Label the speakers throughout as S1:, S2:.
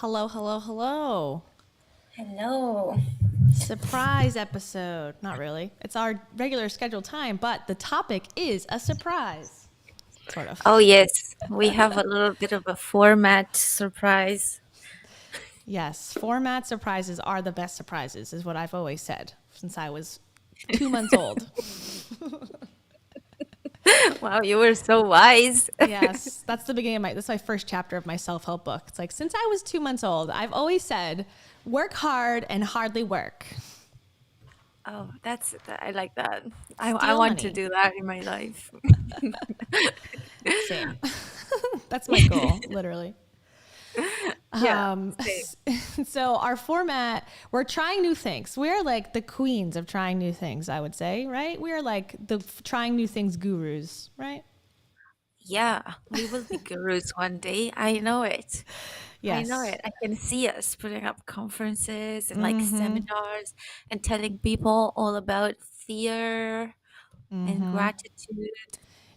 S1: Hello, hello, hello.
S2: Hello.
S1: Surprise episode. Not really. It's our regular scheduled time, but the topic is a surprise. Sort of.
S2: Oh, yes, we have a little bit of a format surprise.
S1: Yes, format surprises are the best surprises, is what I've always said since I was 2 months old.
S2: Wow, you were so wise.
S1: Yes, that's my first chapter of my self-help book. It's like, since I was 2 months old, I've always said, work hard and hardly work.
S2: Oh, I like that. I
S1: Steal
S2: want to
S1: money.
S2: do that in my life.
S1: Same. That's my goal, literally.
S2: Yeah, same.
S1: So our format, we're trying new things. We're like the queens of trying new things, I would say, right? We are like the trying new things gurus, right?
S2: Yeah, we will be gurus one day. I know it. I know
S1: Yes.
S2: it. I can see us putting up conferences and like seminars and telling people all about fear and gratitude.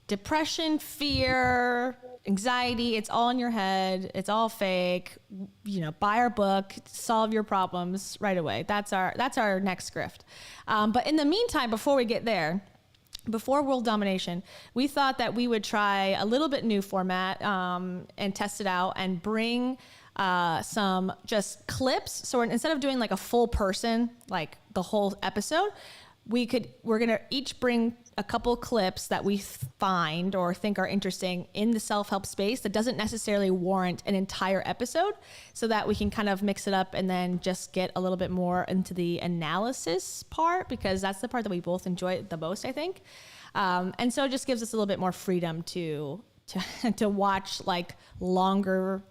S1: Depression, fear, anxiety, it's all in your head. It's all fake. Buy our book, solve your problems right away. That's our next grift. But in the meantime, before we get there, before world domination, we thought that we would try a little bit new format and test it out and bring some just clips. So instead of doing like a full person, like the whole episode, we're gonna each bring a couple clips that we find or think are interesting in the self-help space that doesn't necessarily warrant an entire episode, so that we can kind of mix it up and then just get a little bit more into the analysis part, because that's the part that we both enjoy the most, I think. And so it just gives us a little bit more freedom to to watch like longer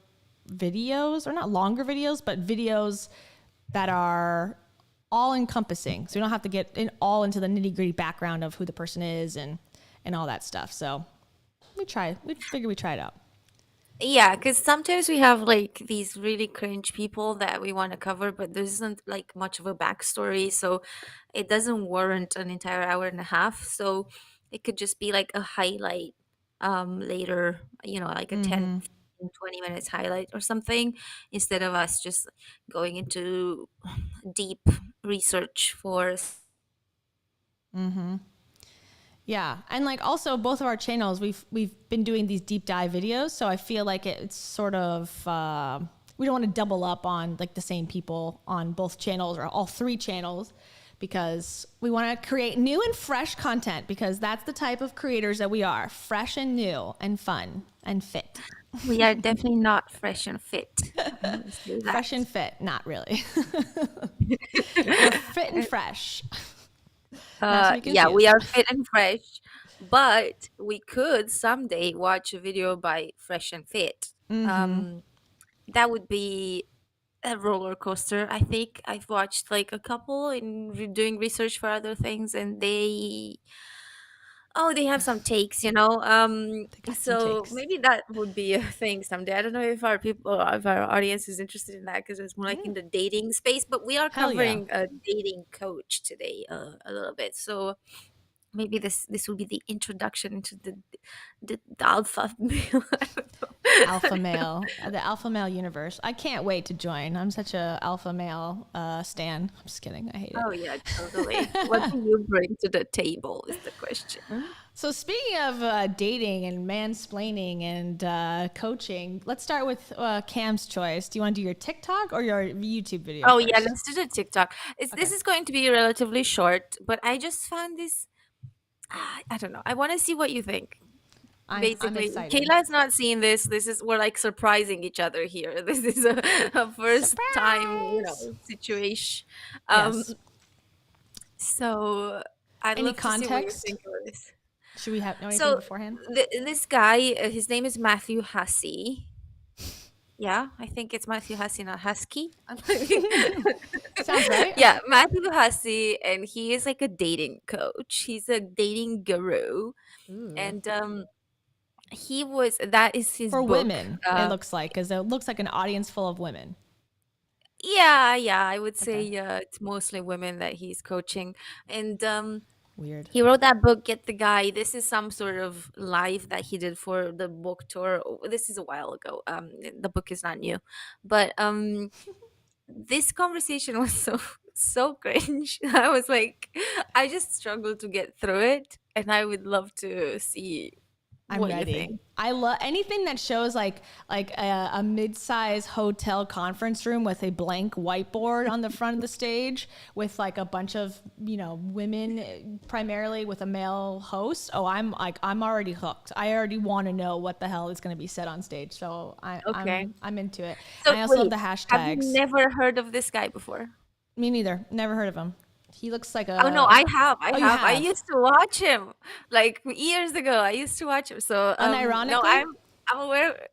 S1: videos, or not longer videos, but videos that are all encompassing. So we don't have to get all into the nitty gritty background of who the person is and all that stuff. So we figured we try it out.
S2: Yeah, because sometimes we have like these really cringe people that we want to cover, but there isn't like much of a backstory. So it doesn't warrant an entire hour and a half. So it could just be like a highlight later, like a 10, 15, 20 minutes highlight or something, instead of us just going into deep research for.
S1: Yeah. And like also both of our channels, we've been doing these deep dive videos. So I feel like it's sort of, we don't want to double up on like the same people on both channels or all three channels, because we want to create new and fresh content, because that's the type of creators that we are: fresh and new and fun and fit.
S2: We are definitely not fresh and fit. I want to say that.
S1: Fresh and fit, not really. We're fit and fresh. Not to be
S2: Yeah, we
S1: confused.
S2: are fit and fresh, but we could someday watch a video by Fresh and Fit. Um, that would be a roller coaster. I think I've watched like a couple in doing research for other things, and they have some takes,
S1: They got some
S2: so
S1: takes.
S2: maybe that would be a thing someday. I don't know if our audience is interested in that, because it's more like in the dating space, but we are
S1: Hell yeah.
S2: covering a dating coach today, a little bit. So maybe this will be the introduction into the alpha male. I don't know.
S1: Alpha male, the alpha male universe. I can't wait to join. I'm such a alpha male stan. I'm just kidding. I hate it.
S2: Oh yeah, totally. What do you bring to the table is the question.
S1: So speaking of dating and mansplaining and coaching, let's start with Cam's choice. Do you want to do your TikTok or your YouTube video
S2: Oh yeah,
S1: first?
S2: let's do the TikTok. This
S1: Okay.
S2: is going to be relatively short, but I just found this. I don't know. I want to see what you think.
S1: I'm
S2: Basically,
S1: excited.
S2: Kayla's not seeing this. We're like surprising each other here. This is a first time,
S1: Surprise.
S2: situation. Um,
S1: Yes.
S2: so I'd
S1: Any
S2: love to see what you
S1: context?
S2: think of this.
S1: Should we have know anything
S2: So
S1: beforehand?
S2: this guy, his name is Matthew Hussey. Yeah, I think it's Matthew Hussey, not Husky.
S1: Sounds right.
S2: Yeah, Matthew Hussey, and he is like a dating coach. He's a dating guru,
S1: Ooh.
S2: and that is his
S1: For
S2: book.
S1: women, it looks like, because it looks like an audience full of women.
S2: Yeah, I would say
S1: Okay.
S2: it's mostly women that he's coaching, and
S1: Weird.
S2: He wrote that book, Get the Guy. This is some sort of live that he did for the book tour. This is a while ago. The book is not new, but this conversation was so cringe. I was like, I just struggled to get through it, and I would love to see
S1: I'm
S2: what you
S1: ready.
S2: think.
S1: I love anything that shows like a mid-size hotel conference room with a blank whiteboard on the front of the stage with like a bunch of, you know, women primarily with a male host. Oh, I'm already hooked. I already want to know what the hell is going to be said on stage. So
S2: Okay.
S1: I'm into it.
S2: So
S1: And I also love
S2: wait,
S1: the
S2: have you
S1: hashtags.
S2: never heard of this guy before?
S1: Me neither. Never heard of him. He looks like
S2: Oh no,
S1: a.
S2: I have. I
S1: Oh, you
S2: have. I
S1: have.
S2: used to watch him like years ago. I used to watch him. So no,
S1: Unironically.
S2: I'm aware.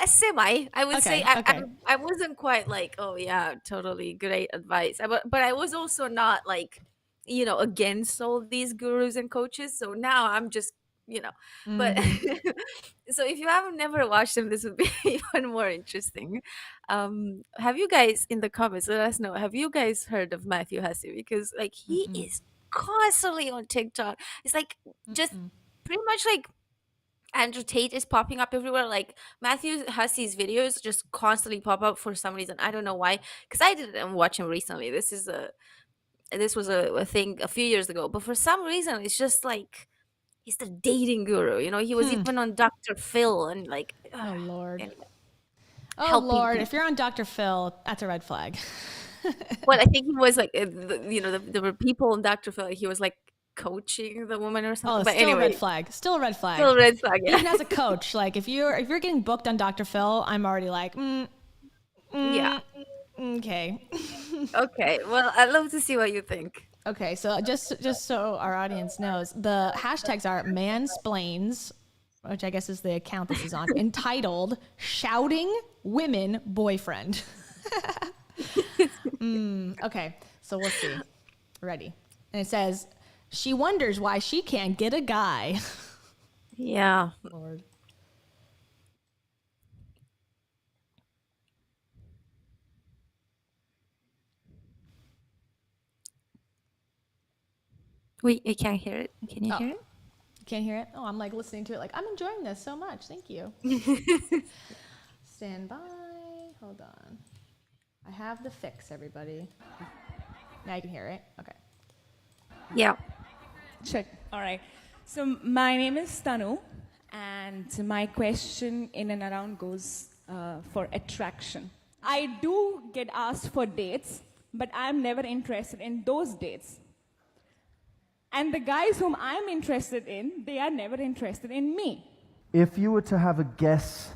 S2: Semi, I would say.
S1: Okay. Okay.
S2: I wasn't quite like, oh yeah, totally great advice. But I was also not like, you know, against all these gurus and coaches. So now I'm just, you know, but so if you haven't never watched them, this would be even more interesting. Have you guys in the comments, let us know, have you guys heard of Matthew Hussey? Because like he is constantly on TikTok. It's like just pretty much like Andrew Tate is popping up everywhere. Like Matthew Hussey's videos just constantly pop up for some reason. I don't know why. Because I didn't watch him recently. This was a thing a few years ago. But for some reason, it's just like he's the dating guru. You know, he was even on Dr. Phil and like
S1: Oh Lord.
S2: anyway,
S1: Oh
S2: helping
S1: Lord.
S2: people.
S1: If you're on Dr. Phil, that's a red flag.
S2: Well, I think he was like, you know, there were people on Dr. Phil. He was like coaching the woman or something.
S1: Oh,
S2: But
S1: still a red
S2: anyway,
S1: flag. Still a red flag.
S2: still red flag. Yeah.
S1: Even as a coach, like if you're getting booked on Dr. Phil, I'm already like,
S2: Yeah.
S1: okay.
S2: Okay. Well, I'd love to see what you think.
S1: Okay, so just so our audience knows, the hashtags are mansplains, which I guess is the account this is on, entitled "Shouting Women Boyfriend." Okay, so we'll see. Ready? And it says, "She wonders why she can't get a guy."
S2: Yeah.
S1: Lord.
S2: Wait, I can't hear it. Can you hear it?
S1: You can't hear it? Oh, I'm like listening to it like, I'm enjoying this so much. Thank you. Stand by. Hold on. I have the fix, everybody. Now you can hear it. Okay.
S2: Yeah.
S3: Check. All right. So my name is Tanu, and my question in and around goes for attraction. I do get asked for dates, but I'm never interested in those dates. And the guys whom I'm interested in, they are never interested in me.
S4: If you were to have a guess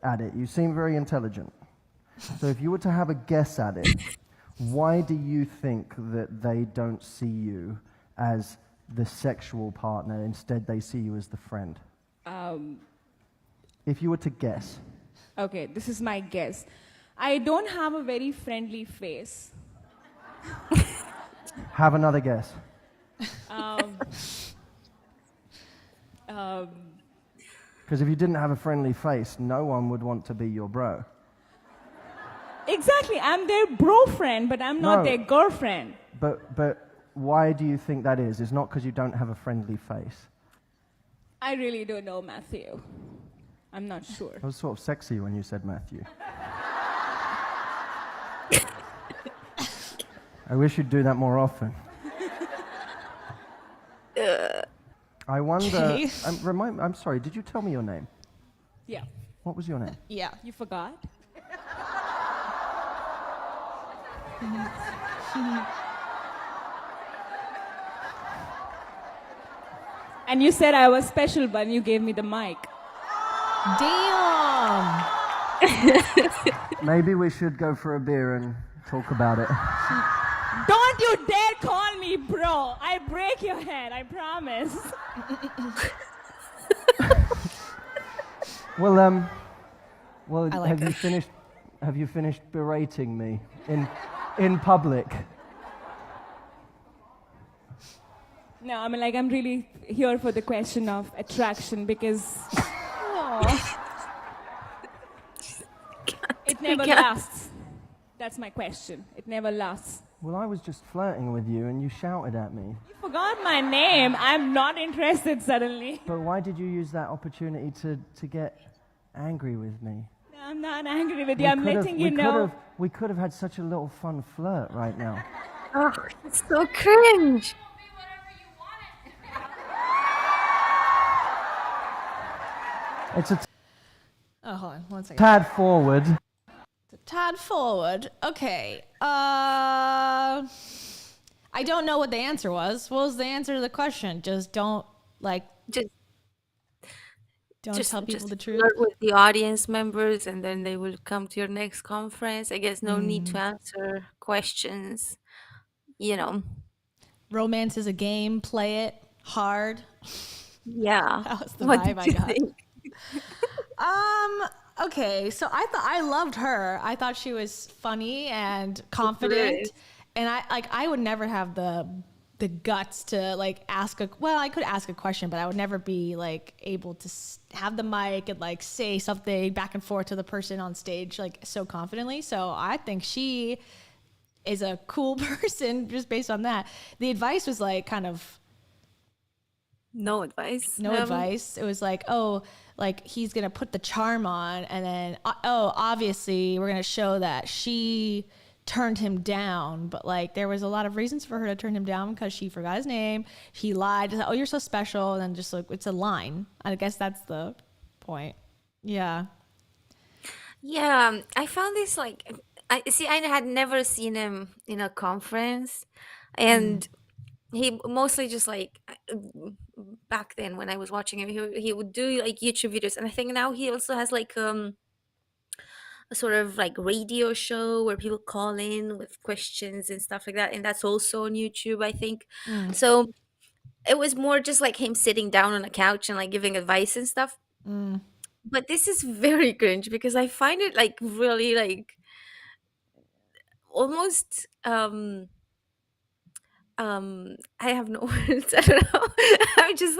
S4: at it, you seem very intelligent. So if you were to have a guess at it, why do you think that they don't see you as the sexual partner, instead they see you as the friend? If you were to guess.
S3: Okay, this is my guess. I don't have a very friendly face.
S4: Have another guess. Because if you didn't have a friendly face, no one would want to be your bro.
S3: Exactly, I'm their bro friend, but I'm not
S4: No.
S3: their girlfriend.
S4: But why do you think that is? It's not because you don't have a friendly face.
S3: I really don't know, Matthew. I'm not sure.
S4: It was sort of sexy when you said Matthew. I wish you'd do that more often. I wonder.
S1: Okay.
S4: I'm sorry. Did you tell me your name?
S3: Yeah.
S4: What was your name?
S1: Yeah.
S3: You forgot? And you said I was special, but you gave me the mic.
S1: Damn.
S4: Maybe we should go for a beer and talk about it.
S3: Don't you dare call me bro. I break your head, I promise.
S4: Well,
S1: I like
S4: have you finished berating me in public?
S3: No, I mean, like, I'm really here for the question of attraction because it never lasts. That's my question. It never lasts.
S4: Well, I was just flirting with you and you shouted at me.
S3: You forgot my name. I'm not interested suddenly.
S4: But why did you use that opportunity to get angry with me?
S3: I'm not angry with you. I'm letting you know.
S4: We could have had such a little fun flirt right now.
S2: Oh, it's so cringe.
S4: It's a
S1: Oh, hold on 1 second.
S4: tad forward.
S1: Tad forward. Okay. I don't know what the answer was. What was the answer to the question? Just don't
S2: Just
S1: tell people the truth.
S2: flirt with the audience members, and then they will come to your next conference. I guess no need to answer questions.
S1: Romance is a game. Play it hard.
S2: Yeah.
S1: That was the
S2: What
S1: vibe
S2: did you
S1: I got.
S2: think?
S1: Okay, so I loved her. I thought she was funny and confident,
S2: Good.
S1: and I would never have the guts to I could ask a question, but I would never be able to have the mic and say something back and forth to the person on stage so confidently. So I think she is a cool person just based on that. The advice was kind of
S2: No advice.
S1: no advice. It was he's gonna put the charm on, and then obviously we're gonna show that she turned him down, but there was a lot of reasons for her to turn him down because she forgot his name, he lied, oh, you're so special, and then just it's a line. I guess that's the point. Yeah.
S2: Yeah, I found this I had never seen him in a conference, and he mostly just back then when I was watching him, he would do YouTube videos, and I think now he also has a sort of radio show where people call in with questions and stuff like that, and that's also on YouTube, I think. So it was more just him sitting down on a couch and giving advice and stuff. But this is very cringe because I find it really almost I have no words. I don't know. I'm just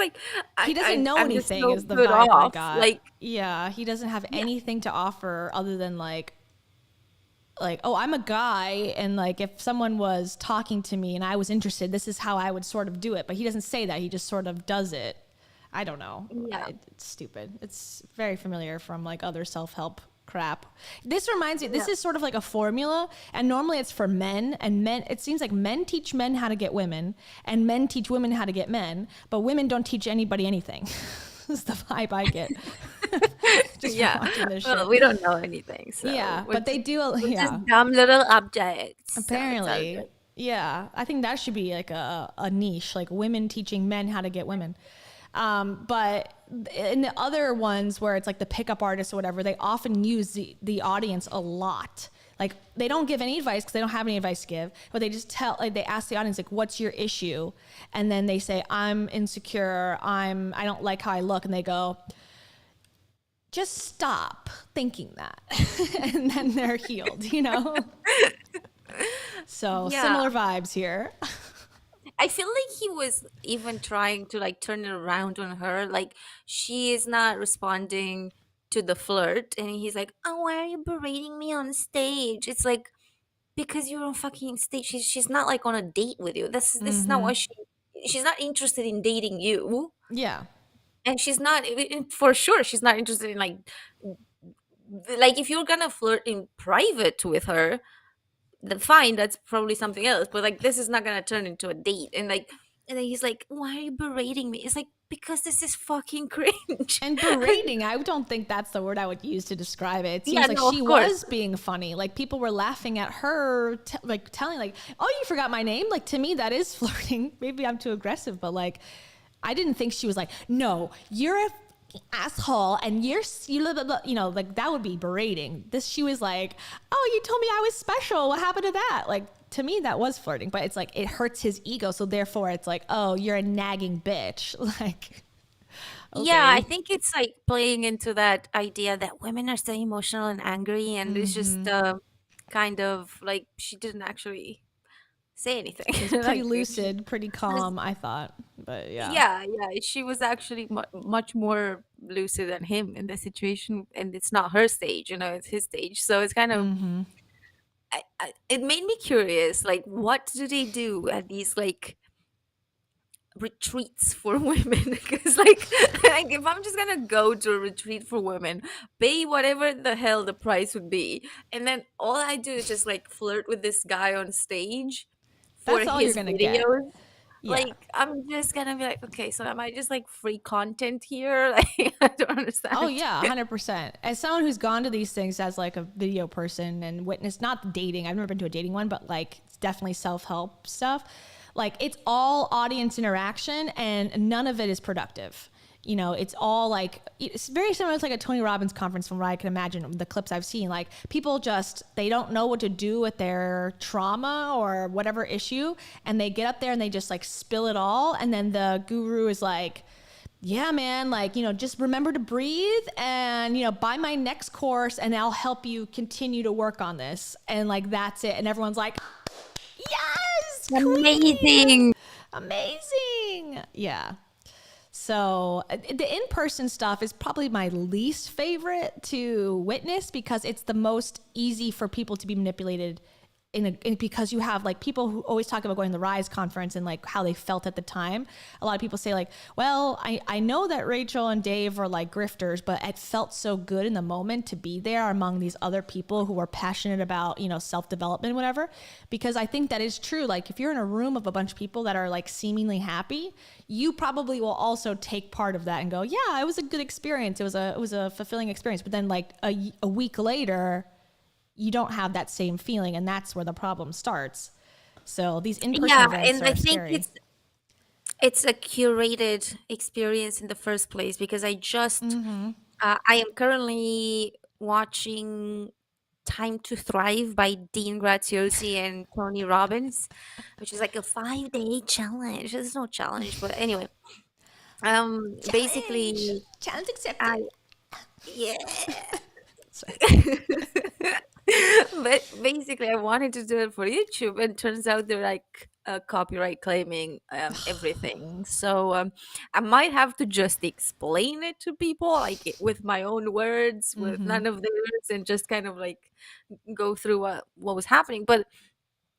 S1: He doesn't know
S2: I'm just
S1: anything
S2: so
S1: is the
S2: put
S1: vibe I
S2: off.
S1: got. Yeah, he doesn't have anything to offer other than oh, I'm a guy, and if someone was talking to me and I was interested, this is how I would sort of do it. But he doesn't say that. He just sort of does it. I don't know.
S2: Yeah.
S1: It's stupid. It's very familiar from other self-help crap. This reminds me, this is sort of like a formula, and normally it's for men, and it seems like men teach men how to get women, and men teach women how to get men, but women don't teach anybody anything. This is the vibe I get. Just watching this shit.
S2: We don't know anything. So
S1: Yeah, but they do.
S2: we're
S1: Yeah,
S2: just dumb little objects. So it
S1: apparently.
S2: sounds like.
S1: Yeah, I think that should be a niche, women teaching men how to get women. But in the other ones where it's the pickup artists or whatever, they often use the audience a lot. They don't give any advice because they don't have any advice to give, but they just they ask the audience, what's your issue? And then they say, I'm insecure. I don't like how I look. And they go, just stop thinking that. And then they're healed, So
S2: Yeah.
S1: similar vibes here.
S2: I feel like he was even trying to turn it around on her. She is not responding to the flirt, and he's like, "Oh, why are you berating me on stage?" It's because you're on fucking stage. She's not on a date with you. This is not what she's not interested in dating you,
S1: Yeah.
S2: and she's not for sure. She's not interested in if you're gonna flirt in private with her, then fine, that's probably something else, but this is not gonna turn into a date. And then he's like, why are you berating me? It's because this is fucking cringe.
S1: And berating, I don't think that's the word I would use to describe it. It seems
S2: Yeah,
S1: like
S2: no,
S1: she
S2: of course.
S1: was being funny. People were laughing at her, telling oh, you forgot my name? To me, that is flirting. Maybe I'm too aggressive, but I didn't think she was no, you're a asshole and you blah, blah, blah. That would be berating. She was oh, you told me I was special. What happened to that? To me, that was flirting, but it's it hurts his ego. So therefore it's oh, you're a nagging bitch.
S2: Yeah, I
S1: okay.
S2: think it's playing into that idea that women are so emotional and angry, and it's just kind of she didn't actually say anything.
S1: It was pretty lucid, pretty calm, I thought. But
S2: yeah, she was actually much more lucid than him in the situation, and it's not her stage, it's his stage, so it's kind of it made me curious. Like, what do they do at these like retreats for women? Because like if I'm just gonna go to a retreat for women, pay whatever the hell the price would be, and then all I do is just like flirt with this guy on stage for
S1: That's all you're
S2: his
S1: gonna get.
S2: videos.
S1: Yeah.
S2: Like, I'm just gonna be like, okay, so am I just like free content here? Like, I don't
S1: Oh
S2: understand.
S1: yeah, 100%. As someone who's gone to these things as like a video person and witnessed not dating, I've never been to a dating one, but like it's definitely self-help stuff. Like it's all audience interaction and none of it is productive. You know, it's all like it's very similar to like a Tony Robbins conference from what I can imagine the clips I've seen. Like people just they don't know what to do with their trauma or whatever issue, and they get up there and they just like spill it all, and then the guru is like, yeah, man, like, you know, just remember to breathe and, you know, buy my next course and I'll help you continue to work on this. And like, that's it. And everyone's like, yes, queen,
S2: Amazing.
S1: amazing. Yeah. So the in-person stuff is probably my least favorite to witness because it's the most easy for people to be manipulated because you have like people who always talk about going to the Rise conference and like how they felt at the time. A lot of people say like, well, I know that Rachel and Dave are like grifters, but it felt so good in the moment to be there among these other people who are passionate about, you know, self-development, whatever, because I think that is true. Like if you're in a room of a bunch of people that are like seemingly happy, you probably will also take part of that and go, yeah, it was a good experience. It was a fulfilling experience. But then like a week later, you don't have that same feeling, and that's where the problem starts. So these in-person
S2: Yeah,
S1: events
S2: and I
S1: are
S2: think
S1: scary.
S2: it's a curated experience in the first place, because I am currently watching Time to Thrive by Dean Graziosi and Tony Robbins, which is like a 5-day challenge. There's no challenge, but anyway,
S1: Challenge.
S2: basically,
S1: Challenge
S2: I
S1: accepted.
S2: yeah.
S1: Sorry.
S2: But basically, I wanted to do it for YouTube, and turns out they're like copyright claiming everything. So I might have to just explain it to people, like with my own words, with none of theirs, and just kind of like go through what was happening. But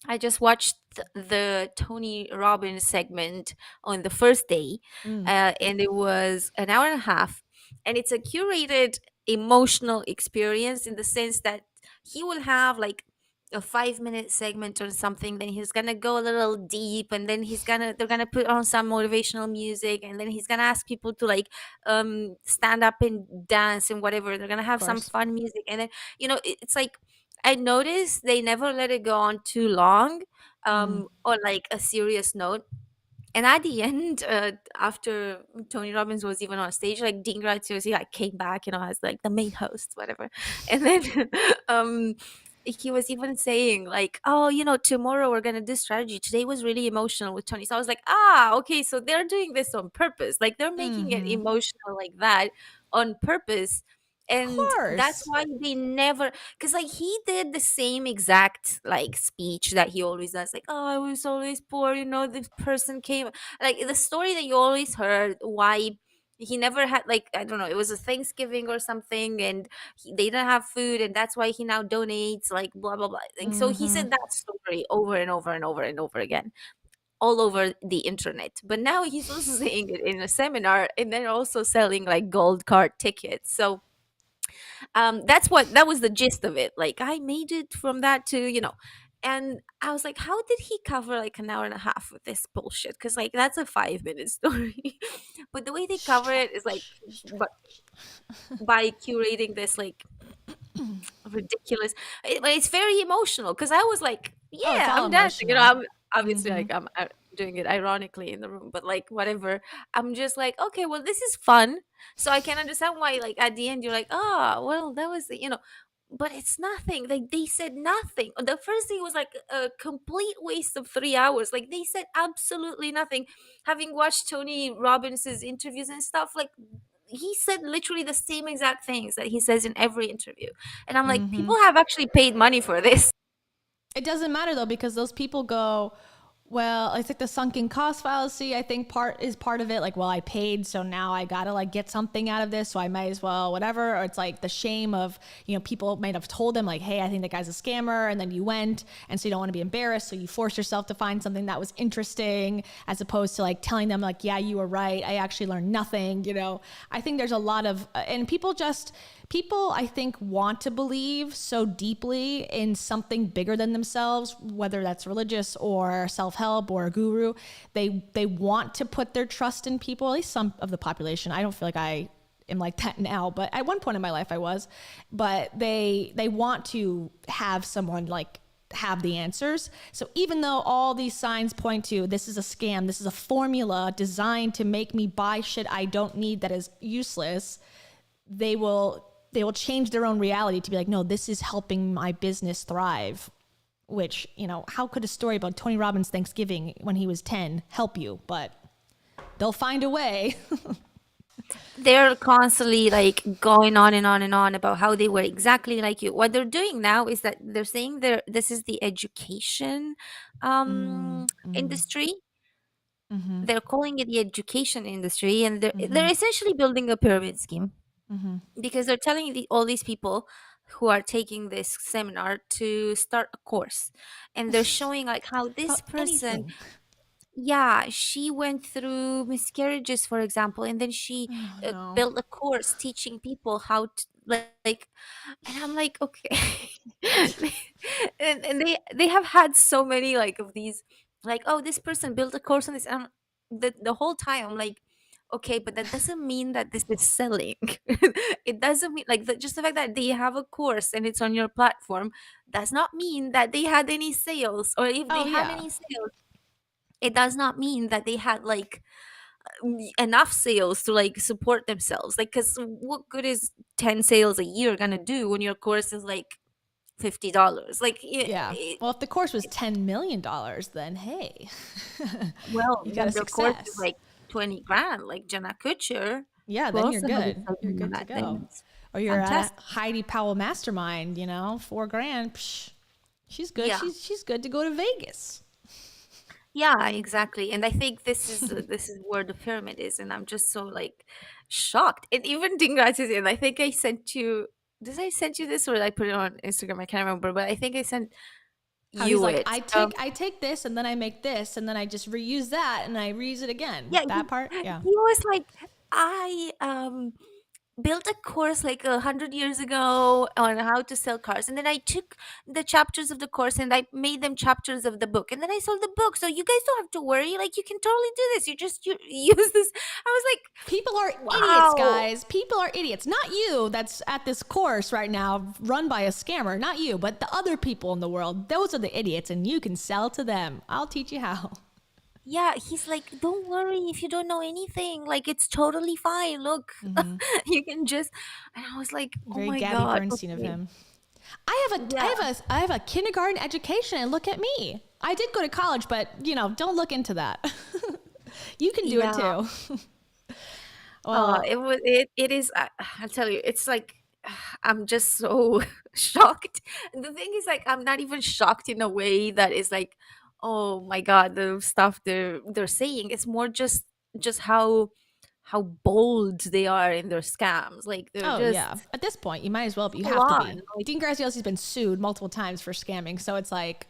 S2: I just watched the Tony Robbins segment on the first day, and it was an hour and a half, and it's a curated emotional experience in the sense that he will have like a 5-minute segment or something, then he's gonna go a little deep, and then they're gonna put on some motivational music, and then he's gonna ask people to like stand up and dance and whatever. They're gonna
S1: Of
S2: have some
S1: course.
S2: fun music, and then it's like I noticed they never let it go on too long, on like a serious note. And at the end, after Tony Robbins was even on stage, like Dean Graziosi like came back, as like the main host, whatever. And then um he was even saying like, oh, tomorrow we're gonna do strategy. Today was really emotional with Tony. So I was like, okay, so they're doing this on purpose. Like they're making it emotional like that on purpose.
S1: Of
S2: And that's
S1: course.
S2: why they never, because like he did the same exact like speech that he always does, like, oh, I was always poor, this person came, like the story that you always heard, why he never had, like, I don't know, it was a Thanksgiving or something, and they didn't have food, and that's why he now donates, like, blah blah blah. And so he said that story over and over and over and over again, all over the internet. But now he's also saying it in a seminar, and then also selling like gold card tickets. So that was the gist of it. Like I made it from that to, and I was like, how did he cover like an hour and a half with this bullshit? Because like that's a 5-minute story. But the way they cover it is like, but by curating this like ridiculous, it's very emotional, because I was like,
S1: Oh, it's
S2: yeah,
S1: all
S2: I'm dancing,
S1: emotional.
S2: I'm obviously like I'm doing it ironically in the room, but like whatever. I'm just like, okay, well, this is fun, so I can understand why like at the end you're like, oh well, that was but it's nothing. Like they said nothing. The first thing was like a complete waste of 3 hours. Like they said absolutely nothing. Having watched Tony Robbins's interviews and stuff, like he said literally the same exact things that he says in every interview. And I'm like, people have actually paid money for this.
S1: It doesn't matter though, because those people go, Well, I think the sunken cost fallacy, I think part of it. Like, well, I paid, so now I gotta like get something out of this, so I might as well, whatever. Or it's like the shame of, people might have told them like, hey, I think that guy's a scammer, and then you went, and so you don't want to be embarrassed, so you force yourself to find something that was interesting, as opposed to like telling them like, yeah, you were right, I actually learned nothing. I think there's a lot of, and people, I think, want to believe so deeply in something bigger than themselves, whether that's religious or self-help or a guru. They want to put their trust in people, at least some of the population. I don't feel like I am like that now, but at one point in my life I was. But they want to have someone like have the answers. So even though all these signs point to this is a scam, this is a formula designed to make me buy shit I don't need that is useless, they will change their own reality to be like, no, this is helping my business thrive. Which, how could a story about Tony Robbins' Thanksgiving when he was 10 help you? But they'll find a way.
S2: They're constantly like going on and on and on about how they were exactly like you. What they're doing now is that they're saying this is the education industry.
S1: Mm-hmm.
S2: They're calling it the education industry, and they're
S1: Mm-hmm.
S2: essentially building a pyramid scheme.
S1: Mm-hmm.
S2: Because they're telling all these people who are taking this seminar to start a course, and they're showing like how this
S1: About
S2: person,
S1: anything.
S2: she went through miscarriages, for example, and then she
S1: Oh, no.
S2: built a course teaching people how to like, and I'm like, okay. And they have had so many like of these, like, oh, this person built a course on this, and the whole time I'm like, okay, but that doesn't mean that this is selling. It doesn't mean like just the fact that they have a course and it's on your platform does not mean that they had any sales, or if they
S1: Oh,
S2: have
S1: yeah.
S2: any sales, it does not mean that they had like enough sales to like support themselves. Like, because what good is 10 sales a year gonna do when your course is like $50? Like,
S1: Yeah. Well, if the course was $10 million, then hey,
S2: well,
S1: you got
S2: when
S1: a
S2: the course is
S1: success.
S2: like 20 grand, like Jenna Kutcher,
S1: Yeah,
S2: who
S1: then you're
S2: also has a
S1: good. You're
S2: segment on
S1: good to
S2: that, then
S1: go.
S2: it's
S1: Or you're at
S2: fantastic.
S1: Heidi Powell Mastermind, $4,000. Psh, she's good.
S2: Yeah.
S1: She's good to go to Vegas.
S2: Yeah, exactly. And I think this is where the pyramid is, and I'm just so like shocked. And even Dingrats is in. I think I sent you. Did I send you this, or did I put it on Instagram? I can't remember, but I think I sent
S1: How he's
S2: you
S1: like,
S2: it.
S1: I take this and then I make this and then I just reuse that and I reuse it again.
S2: Yeah,
S1: That part, yeah.
S2: he was like, I built a course like 100 years ago on how to sell cars, and then I took the chapters of the course and I made them chapters of the book, and then I sold the book. So you guys don't have to worry. Like, you can totally do this. You use this. I was
S1: People are
S2: like,
S1: idiots,
S2: wow.
S1: guys. People are idiots. Not you that's at this course right now run by a scammer. Not you, but the other people in the world. Those are the idiots and you can sell to them. I'll teach you how.
S2: Yeah, he's like, don't worry if you don't know anything. Like, it's totally fine. Look, you can just. And I was like, oh
S1: Very
S2: my
S1: Gabby
S2: god.
S1: Bernstein of
S2: Okay.
S1: him.
S2: Yeah.
S1: I have a kindergarten education and look at me. I did go to college, but don't look into that. You can do it
S2: Yeah.
S1: too. Well,
S2: It is. I'll tell you, it's like I'm just so shocked. And the thing is, like, I'm not even shocked in a way that is like, oh my god, the stuff they're saying. It's more just how bold they are in their scams. Like, they're
S1: oh
S2: just
S1: yeah. At this point, you might as well be. You
S2: full
S1: have to
S2: on.
S1: be.
S2: Like,
S1: Dean Graziosi has been sued multiple times for scamming, so it's like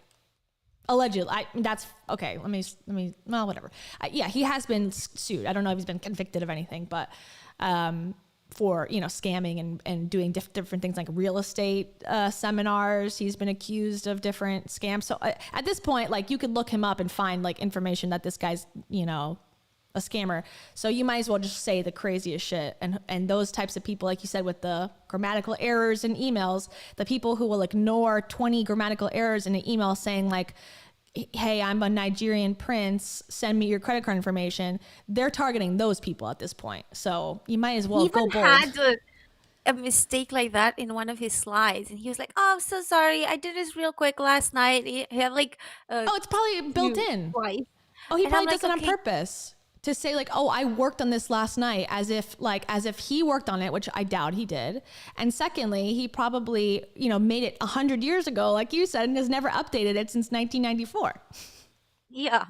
S1: allegedly. That's okay. Let me. Well, whatever. Yeah, he has been sued. I don't know if he's been convicted of anything, but for scamming and doing different things like real estate seminars. He's been accused of different scams. So at this point, like, you could look him up and find like information that this guy's a scammer. So you might as well just say the craziest shit. And those types of people, like you said, with the grammatical errors in emails, the people who will ignore 20 grammatical errors in an email saying like, hey, I'm a Nigerian prince, send me your credit card information. They're targeting those people at this point. So you might as well
S2: he
S1: go
S2: even
S1: bold.
S2: had a mistake like that in one of his slides, and he was like, "Oh, I'm so sorry. I did this real quick last night." He had like
S1: Oh, it's probably built
S2: few
S1: in.
S2: twice,
S1: Oh, he
S2: and I'm
S1: probably
S2: like,
S1: does it on
S2: okay.
S1: purpose to say like, oh, I worked on this last night, as if he worked on it, which I doubt he did. And secondly, he probably, made it 100 years ago, like you said, and has never updated it since 1994.
S2: Yeah,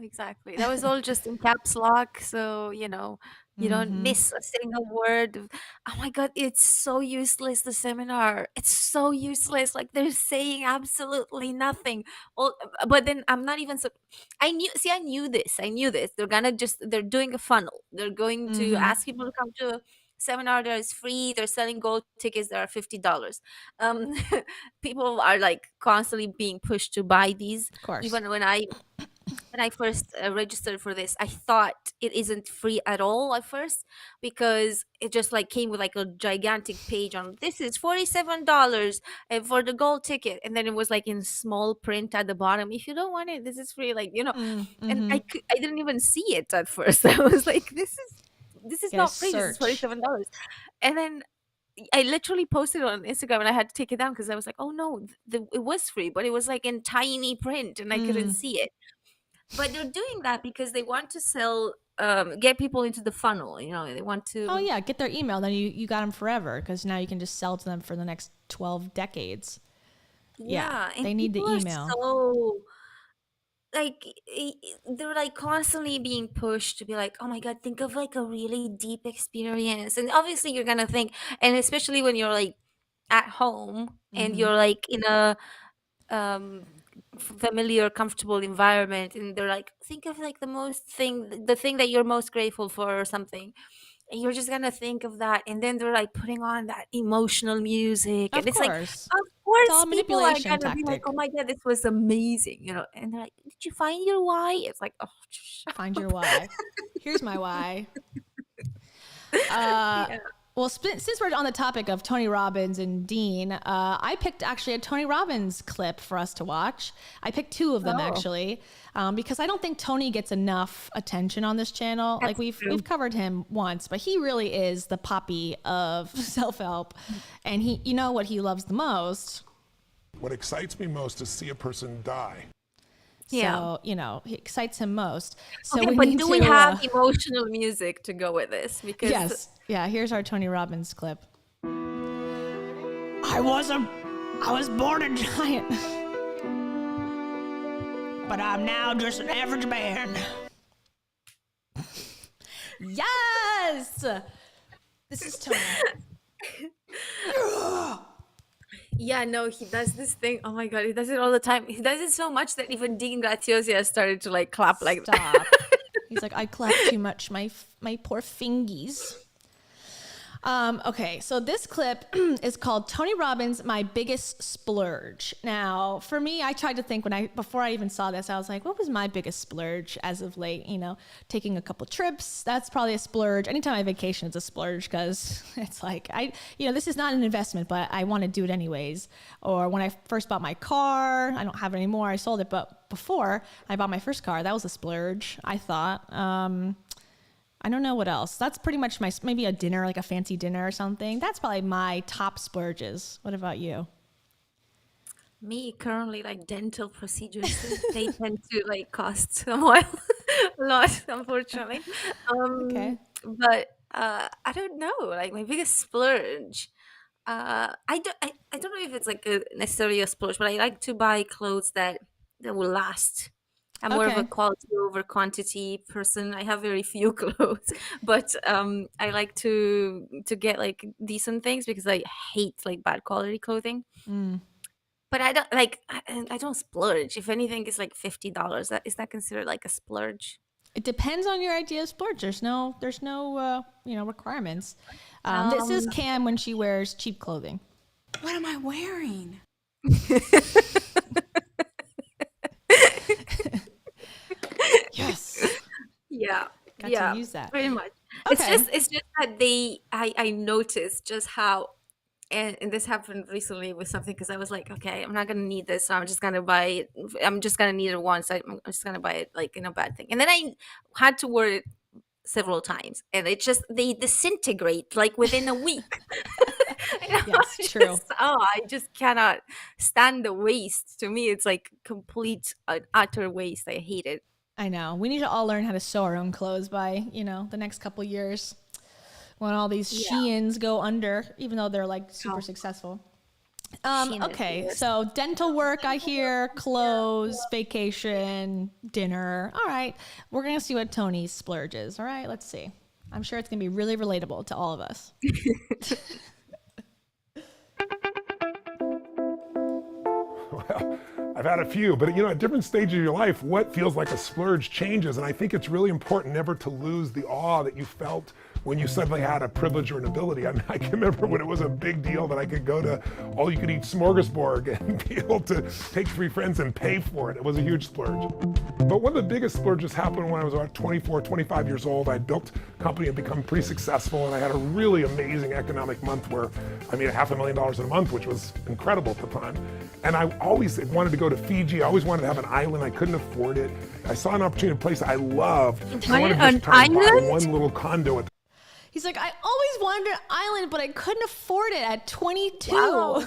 S2: exactly. That was all just in caps lock, so you don't
S1: Mm-hmm.
S2: miss a single word. Oh my God, it's so useless, the seminar. It's so useless. Like they're saying absolutely nothing. Well, but then I'm not even so I knew this. I knew this. They're doing a funnel. They're going to
S1: Mm-hmm.
S2: ask people to come to a seminar that is free. They're selling gold tickets that are $50. Um people are like constantly being pushed to buy these.
S1: Of course.
S2: Even when I first registered for this, I thought it isn't free at all at first, because it just like came with like a gigantic page on this is $47 and for the gold ticket, and then it was like in small print at the bottom, if you don't want it, this is free, like and
S1: Mm-hmm.
S2: I didn't even see it at first. I was like, this is
S1: Get a
S2: not free, this is
S1: search.
S2: $47. And then I literally posted it on Instagram and I had to take it down because I was like, oh no, it was free, but it was like in tiny print and I couldn't
S1: Mm.
S2: see it. But they're doing that because they want to sell, get people into the funnel. They want
S1: Oh
S2: to.
S1: yeah, get their email. Then you got them forever because now you can just sell to them for the next 12 decades. Yeah,
S2: Yeah, and
S1: they need the
S2: people are
S1: email.
S2: so like they're like constantly being pushed to be like, oh my God, think of like a really deep experience, and obviously you're gonna think, and especially when you're like at home and
S1: Mm-hmm.
S2: you're like in a um familiar, comfortable environment, and they're like, think of like the thing that you're most grateful for or something, and you're just gonna think of that, and then they're like putting on that emotional music, and
S1: Of
S2: it's like,
S1: course.
S2: of
S1: It's
S2: course
S1: all a
S2: people are
S1: manipulation
S2: gonna be like,
S1: tactic.
S2: oh my God, this was amazing, and they're like, did you find your why? It's like, oh, shut
S1: Find your
S2: up.
S1: why. Here's my why. Uh,
S2: Yeah.
S1: well, since we're on the topic of Tony Robbins and Dean, I picked actually a Tony Robbins clip for us to watch. I picked two of them
S2: Oh,
S1: actually, because I don't think Tony gets enough attention on this channel. Like
S2: that's
S1: we've
S2: true.
S1: covered him once, but he really is the poppy of self help, and you know what he loves the most.
S5: What excites me most is see a person die.
S2: Yeah.
S1: So he excites him most. So
S2: Okay,
S1: we
S2: but
S1: need
S2: do we
S1: to.
S2: have emotional music to go with this? Because
S1: Yes, yeah. Here's our Tony Robbins clip. I was born a giant, but I'm now just an average man. Yes! This is Tony.
S2: yeah, no, he does this thing. Oh my God, he does it all the time. He does it so much that even Dean Graziosi has started to like clap like that.
S1: Stop. He's like, I clap too much, my poor fingies. Okay, so this clip is called Tony Robbins, My Biggest Splurge. Now, for me, I tried to think before I even saw this, I was like, what was my biggest splurge as of late? Taking a couple trips, that's probably a splurge. Anytime I vacation, it's a splurge because it's like, this is not an investment, but I want to do it anyways. Or when I first bought my car, I don't have it anymore, I sold it, but before I bought my first car, that was a splurge, I thought. I don't know what else. That's pretty much maybe a dinner, like a fancy dinner or something. That's probably my top splurges. What about you?
S2: Me currently like dental procedures, they tend to like cost a while, a lot, unfortunately.
S1: Okay.
S2: But I don't know, like my biggest splurge. I don't know if it's like necessarily a splurge, but I like to buy clothes that will last. I'm more of a
S1: Okay.
S2: quality over quantity person. I have very few clothes, but I like to get like decent things because I hate like bad quality clothing.
S1: Mm.
S2: But I don't like I don't splurge. If anything, it's like $50. That is that considered like a splurge?
S1: It depends on your idea of splurge. There's no requirements. This is
S2: Um,
S1: Cam when she wears cheap clothing.
S6: What am I wearing?
S1: Yes.
S2: yeah,
S1: Got
S2: yeah,
S1: to use that.
S2: pretty much.
S1: Okay.
S2: It's just that I noticed just how, and this happened recently with something because I was like, okay, I'm not gonna need this, so I'm just gonna buy it. I'm just gonna need it once. I'm just gonna buy it like in a bad thing, and then I had to wear it several times, and they disintegrate like within a week.
S1: Yes, true.
S2: I just cannot stand the waste. To me, it's like complete utter waste. I hate it.
S1: I know. We need to all learn how to sew our own clothes by, the next couple years when all these
S2: Yeah.
S1: Sheins go under, even though they're like super
S2: Oh.
S1: successful.
S2: Sheena
S1: Okay,
S2: is.
S1: so dental work, I hear, clothes, vacation, dinner. All right, we're gonna see what Tony's splurge is. All right, let's see. I'm sure it's gonna be really relatable to all of us.
S5: Well, I've had a few, but at different stages of your life, what feels like a splurge changes. And I think it's really important never to lose the awe that you felt when you suddenly had a privilege or an ability. I mean, I can remember when it was a big deal that I could go to all-you-could-eat smorgasbord and be able to take 3 friends and pay for it. It was a huge splurge. But one of the biggest splurges happened when I was about 24, 25 years old. I built a company and become pretty successful, and I had a really amazing economic month where I made $500,000 in a month, which was incredible at the time. And I always wanted to go to Fiji. I always wanted to have an island. I couldn't afford it. I saw an opportunity in a place I loved. I wanted to
S2: An
S5: just try and buy
S2: island?
S5: one little condo at
S1: He's like, I always wanted an island, but I couldn't afford it at 22.
S2: Wow.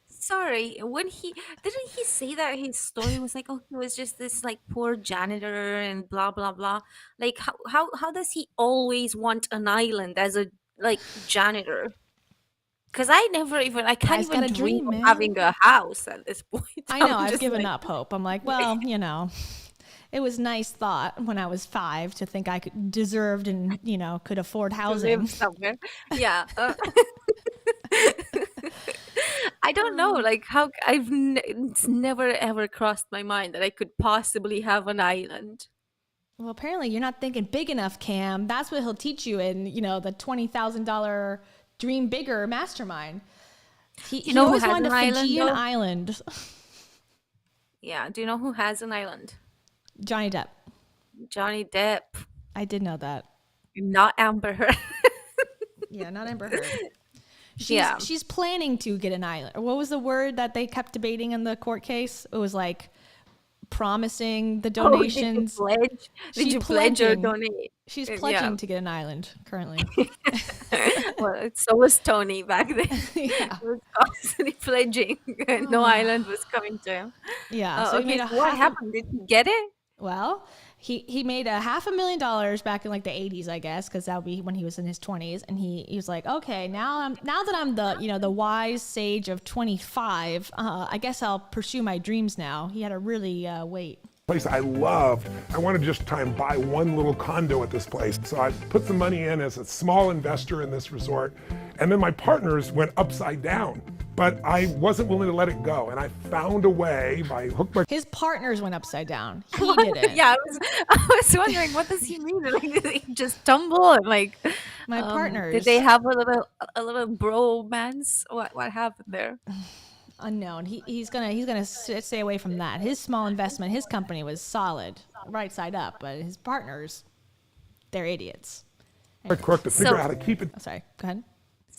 S2: Sorry, when didn't he say that his story was like, oh, he was just this like poor janitor and blah blah blah. Like how does he always want an island as a like janitor? Because I can't
S1: Guy's
S2: even
S1: got a
S2: dream
S1: dream,
S2: of
S1: man.
S2: having a house at this point.
S1: I know,
S2: I'm
S1: I've
S2: just
S1: given
S2: like,
S1: up hope. I'm like, well, it was nice thought when I was 5 to think I deserved and, could afford
S2: to
S1: housing.
S2: live somewhere. Yeah. I don't know, like how it's never ever crossed my mind that I could possibly have an island.
S1: Well, apparently you're not thinking big enough, Cam. That's what he'll teach you in, the $20,000 Dream Bigger mastermind. He
S2: know who
S1: always
S2: has
S1: wanted
S2: an
S1: a
S2: island,
S1: Fijian
S2: though?
S1: island.
S2: Yeah. Do you know who has an island?
S1: Johnny Depp.
S2: Johnny Depp,
S1: I did know that.
S2: not Amber Heard.
S1: Yeah, not Amber Heard.
S2: Yeah.
S1: She's planning to get an island. What was the word that they kept debating in the court case? It was like promising the donations.
S2: Oh, did you pledge? Did
S1: She's
S2: you pledge or
S1: pledging.
S2: donate?
S1: She's
S2: Yeah.
S1: pledging to get an island currently.
S2: Well, so was Tony back then.
S1: Yeah.
S2: He was constantly pledging, and no island was coming to him.
S1: Yeah. So he
S2: Okay,
S1: made
S2: so what happened? Did he get it?
S1: Well, he made $500,000 back in like the 80s, I guess, because that would be when he was in his 20s, and he was like, okay, now that I'm the wise sage of 25, I guess I'll pursue my dreams now. He had to really wait.
S5: place I loved. I wanted to just try and buy one little condo at this place. So I put some money in as a small investor in this resort. And then my partners went upside down. But I wasn't willing to let it go. And I found a way by hook by
S1: His partners went upside down. He didn't.
S2: Yeah, I was wondering, what does he mean? Like, did he just tumble and like
S1: My partners.
S2: Did they have a little bromance? What happened there?
S1: Unknown. He's gonna stay away from that. His small investment, his company was solid, right side up, but his partners, they're idiots.
S5: crook to figure out how to keep it.
S1: Oh, sorry, go ahead.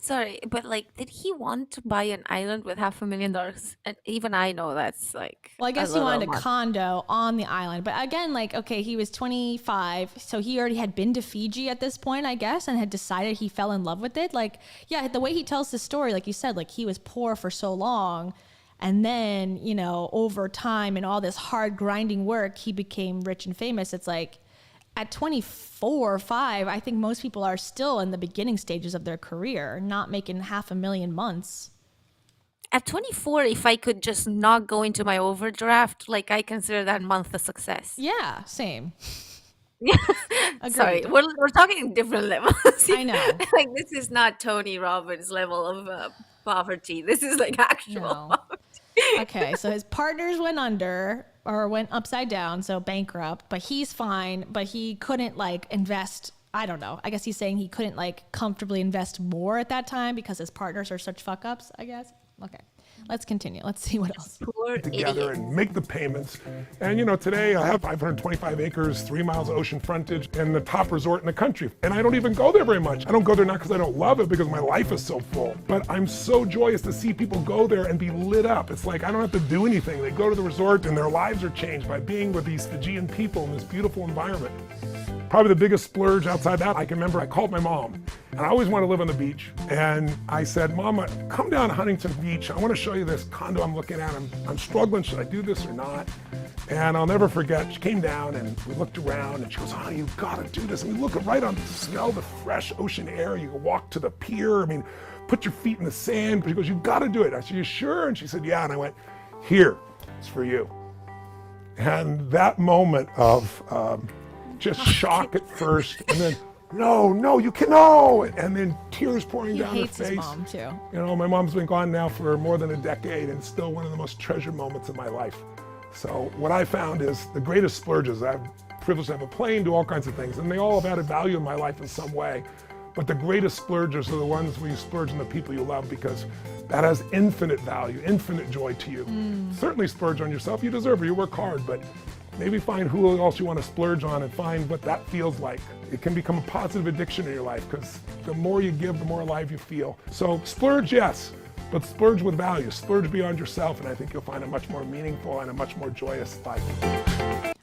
S2: Sorry, but like, did he want to buy an island with $500,000? And even I know that's like.
S1: Well, I guess
S2: a
S1: he
S2: little
S1: wanted a
S2: much.
S1: condo on the island. But again, like, okay, he was 25, so he already had been to Fiji at this point, I guess, and had decided he fell in love with it. Like, yeah, the way he tells the story, like you said, like he was poor for so long. And then, you know, over time and all this hard grinding work, he became rich and famous. It's like at 24 or 5, I think most people are still in the beginning stages of their career, not making $500,000 months.
S2: At 24, if I could just not go into my overdraft, like I consider that month a success.
S1: Yeah, same.
S2: Sorry,
S1: Agreed.
S2: we're talking different levels.
S1: I know.
S2: Like, this is not Tony Robbins level of poverty. This is like actual
S1: No.
S2: poverty.
S1: Okay, so his partners went under or went upside down, so bankrupt, but he's fine, but he couldn't like invest. I don't know. I guess he's saying he couldn't like comfortably invest more at that time because his partners are such fuck ups, I guess. Okay, let's continue. Let's see what else.
S2: Poor
S5: together
S2: idiot.
S5: and make the payments. And you know, today I have 525 acres, 3 miles of ocean frontage, and the top resort in the country. And I don't even go there very much. I don't go there not because I don't love it, because my life is so full. But I'm so joyous to see people go there and be lit up. It's like I don't have to do anything. They go to the resort and their lives are changed by being with these Fijian people in this beautiful environment. Probably the biggest splurge outside that, I can remember I called my mom And I always wanted to live on the beach. And I said, Mama, come down to Huntington Beach. I want to show you this condo I'm looking at. I'm struggling. Should I do this or not? And I'll never forget, she came down and we looked around and she goes, honey, you've got to do this. And we look right on, smell the fresh ocean air. You can walk to the pier. I mean, put your feet in the sand. She goes, you've got to do it. I said, you sure? And she said, yeah. And I went, here, it's for you. And that moment of just shock at first, and then, no, you can, no, and then tears pouring
S1: He
S5: down her
S1: hates his
S5: face.
S1: mom too.
S5: You know, my mom's been gone now for more than a decade, and still one of the most treasured moments of my life. So what I found is the greatest splurges, I've privileged to have a plane, do all kinds of things, and they all have added value in my life in some way. But the greatest splurges are the ones where you splurge on the people you love, because that has infinite value, infinite joy to you. Certainly splurge on yourself, you deserve it, you work hard, but maybe find who else you want to splurge on and find what that feels like. It can become a positive addiction in your life, because the more you give, the more alive you feel. So splurge, yes, but splurge with value. Splurge beyond yourself, and I think you'll find a much more meaningful and a much more joyous life.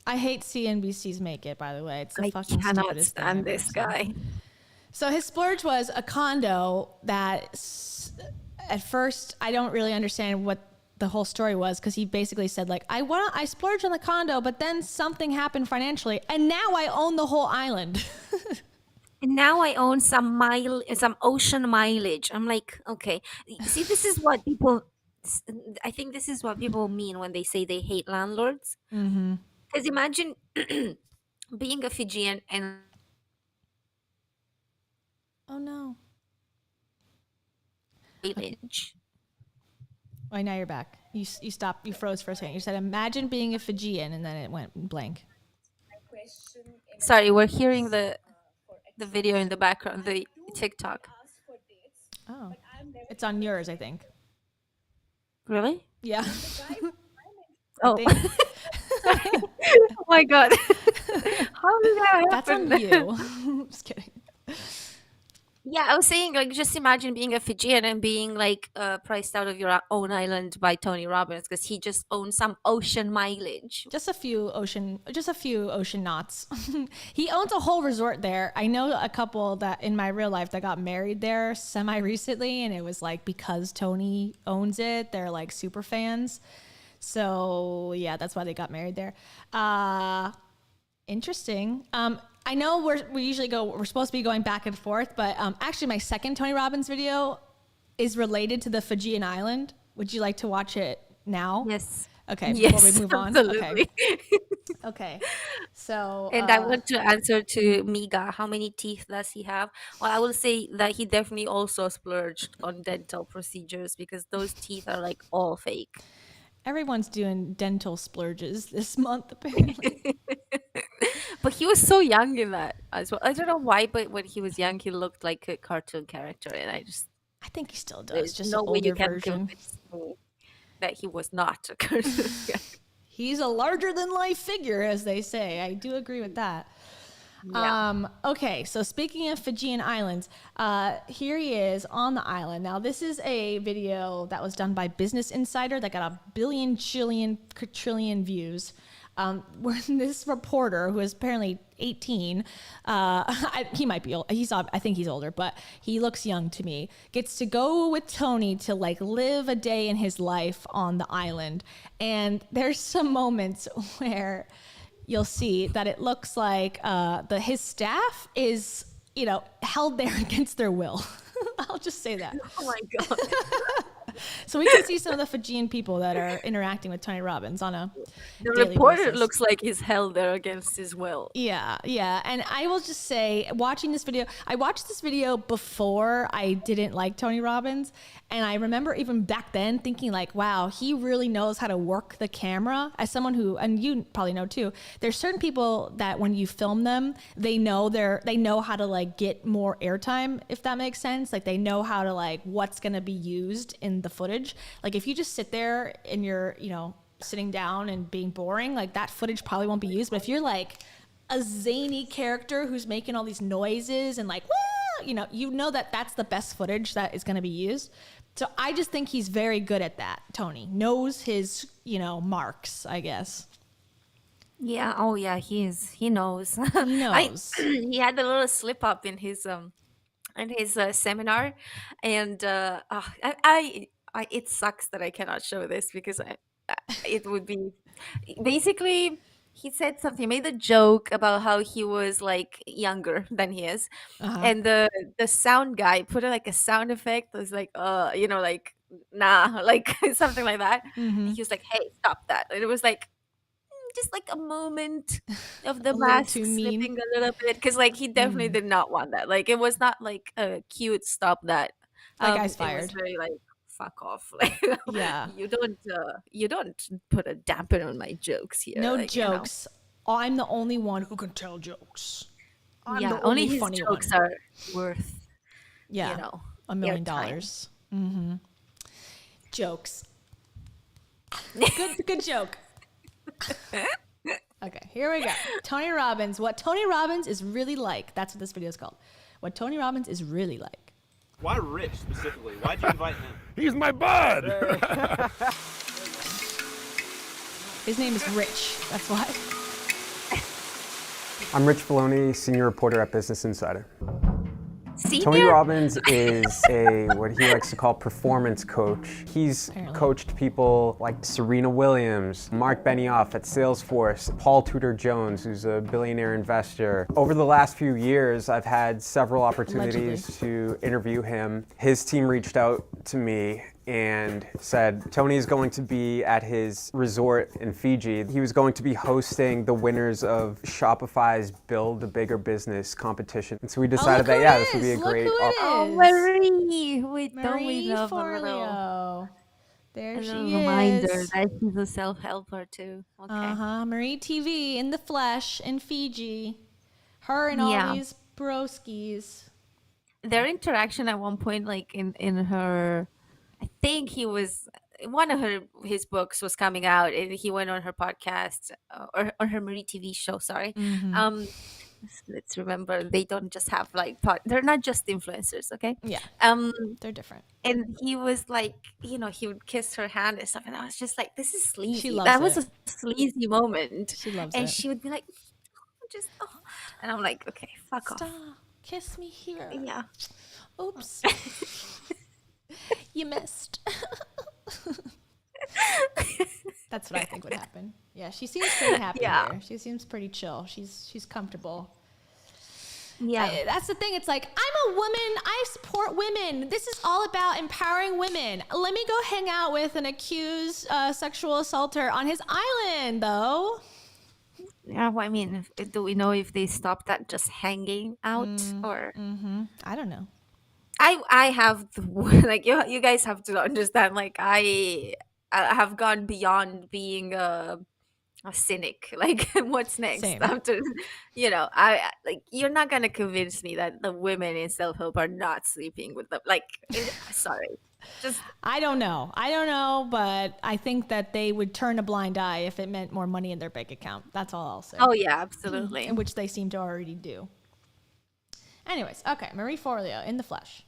S1: I hate CNBC's Make It, by the way. It's the
S2: I
S1: fucking
S2: cannot
S1: stupidest thing
S2: stand
S1: I've ever
S2: this
S1: seen.
S2: guy.
S1: So his splurge was a condo that at first I don't really understand what the whole story was, because he basically said like, I splurged on the condo, but then something happened financially and now I own the whole island.
S2: And now I own some ocean mileage. I'm like, okay. See, this is what people, I think this is what people mean when they say they hate landlords. Because imagine being a Fijian and
S1: Oh no.
S2: mileage.
S1: Oh, now you're back. You stopped. You froze for a second. You said, imagine being a Fijian, and then it went blank.
S2: Sorry, we're hearing the video in the background, the TikTok.
S1: Oh, it's on yours, I think.
S2: Really?
S1: Yeah.
S2: Oh.
S1: think.
S2: Oh my God. How did that
S1: That's
S2: happen?
S1: on you. Just kidding.
S2: Yeah, I was saying, like, just imagine being a Fijian and being like priced out of your own island by Tony Robbins because he just owns some ocean mileage.
S1: Just a few ocean knots. He owns a whole resort there. I know a couple that in my real life that got married there semi recently, and it was like because Tony owns it, they're like super fans. So yeah, that's why they got married there. Interesting. I know we're supposed to be going back and forth, but actually my second Tony Robbins video is related to the Fijian island. Would you like to watch it now?
S2: Yes.
S1: Okay,
S2: Yes,
S1: before we move on.
S2: absolutely.
S1: Okay. So
S2: And I want to answer to Miga. How many teeth does he have? Well, I will say that he definitely also splurged on dental procedures because those teeth are like all fake.
S1: everyone's doing dental splurges this month, apparently.
S2: But he was so young in that as well. I don't know why, but when he was young, he looked like a cartoon character, and I
S1: I think he still does,
S2: there's
S1: just
S2: no
S1: an
S2: way you
S1: older
S2: can
S1: version.
S2: convince me that he was not a cartoon character.
S1: He's a larger than life figure, as they say. I do agree with that.
S2: Yeah.
S1: Okay, so speaking of Fijian islands, here he is on the island. Now, this is a video that was done by Business Insider that got a billion, trillion views. Where this reporter, who is apparently 18, he might be old. I think he's older, but he looks young to me, gets to go with Tony to like live a day in his life on the island. And there's some moments where you'll see that it looks like his staff is, held there against their will. I'll just say that.
S2: Oh my God.
S1: So we can see some of the Fijian people that are interacting with Tony Robbins on a
S2: The
S1: daily
S2: reporter
S1: basis.
S2: looks like he's held there against his will.
S1: Yeah. And I will just say, watching this video, I watched this video before I didn't like Tony Robbins. And I remember even back then thinking like, wow, he really knows how to work the camera. As someone who, and you probably know too, there's certain people that when you film them, they know how to like get more airtime, if that makes sense. Like they know how to like what's going to be used in the footage. Like if you just sit there and you're, sitting down and being boring, like that footage probably won't be used. But if you're like a zany character who's making all these noises and like, wah, you know that that's the best footage that is going to be used. So I just think he's very good at that. Tony knows his, marks, I guess.
S2: Yeah. Oh yeah, he is. He knows.
S1: He knows.
S2: He had a little slip up in his in his seminar, and it sucks that I cannot show this because it would be basically he said something, he made a joke about how he was like younger than he is,
S1: Uh-huh.
S2: and the sound guy put like a sound effect. It was like like nah, like something like that. And he was like, "Hey, stop that!" And it was like just like a moment of the
S1: A little
S2: mask
S1: too mean.
S2: slipping a little bit because like he definitely did not want that. Like it was not like a cute stop that.
S1: That guy's
S2: It was
S1: fired.
S2: very like fuck off. Like
S1: Yeah.
S2: you don't put a dampen on my jokes here.
S1: No
S2: like,
S1: jokes. I'm the only one who can tell jokes. I'm
S2: yeah,
S1: the
S2: only
S1: only
S2: his
S1: funny
S2: jokes
S1: one.
S2: are worth
S1: Yeah. $1 million.
S2: airtime.
S1: Jokes. Good joke. Okay, here we go. Tony Robbins. What Tony Robbins is really like. That's what this video is called. What Tony Robbins is really like.
S7: Why Rich specifically? Why'd you invite him?
S5: He's my bud.
S1: His name is Rich. That's why.
S8: I'm Rich Filoni, senior reporter at Business Insider.
S2: Senior?
S8: Tony Robbins is what he likes to call performance coach. He's coached people like Serena Williams, Mark Benioff at Salesforce, Paul Tudor Jones, who's a billionaire investor. Over the last few years, I've had several opportunities to interview him. His team reached out to me and said Tony's going to be at his resort in Fiji. He was going to be hosting the winners of Shopify's Build a Bigger Business competition. And so we decided that, yeah, this would be a great
S2: Oh, Marie. Wait, don't we
S1: Marie
S2: love a little,
S1: Forleo. There
S2: a
S1: she
S2: little reminder
S1: is.
S2: that she's a self-helper too. Okay.
S1: Marie TV in the flesh in Fiji. Her and all
S2: Yeah.
S1: these broskies.
S2: Their interaction at one point, like in her, I think he was one of his books was coming out, and he went on her podcast or on her Marie TV show. Sorry, let's remember they don't just have like they're not just influencers, okay?
S1: Yeah, they're different.
S2: And he was like, he would kiss her hand and stuff, and I was just like, this is sleazy.
S1: She loves
S2: That was
S1: it.
S2: a sleazy moment.
S1: She loves
S2: and
S1: it.
S2: she would be like, just and I'm like, okay, fuck off.
S1: Stop. Kiss me here.
S2: Yeah.
S1: Oops. You missed. That's what I think would happen. Yeah, she seems pretty happy
S2: Yeah.
S1: here. She seems pretty chill. She's comfortable.
S2: Yeah.
S1: That's the thing. It's like, I'm a woman. I support women. This is all about empowering women. Let me go hang out with an accused sexual assaulter on his island, though.
S2: Yeah, well, I mean, do we know if they stopped at just hanging out or?
S1: I don't know.
S2: I have like you guys have to understand. Like I have gone beyond being a cynic. Like what's next
S1: Same.
S2: after? I like you're not gonna convince me that the women in self help are not sleeping with them. Like, sorry, just
S1: I don't know, but I think that they would turn a blind eye if it meant more money in their bank account. That's all I'll say.
S2: oh yeah, absolutely.
S1: In which they seem to already do. Anyways, okay, Marie Forleo in the flesh.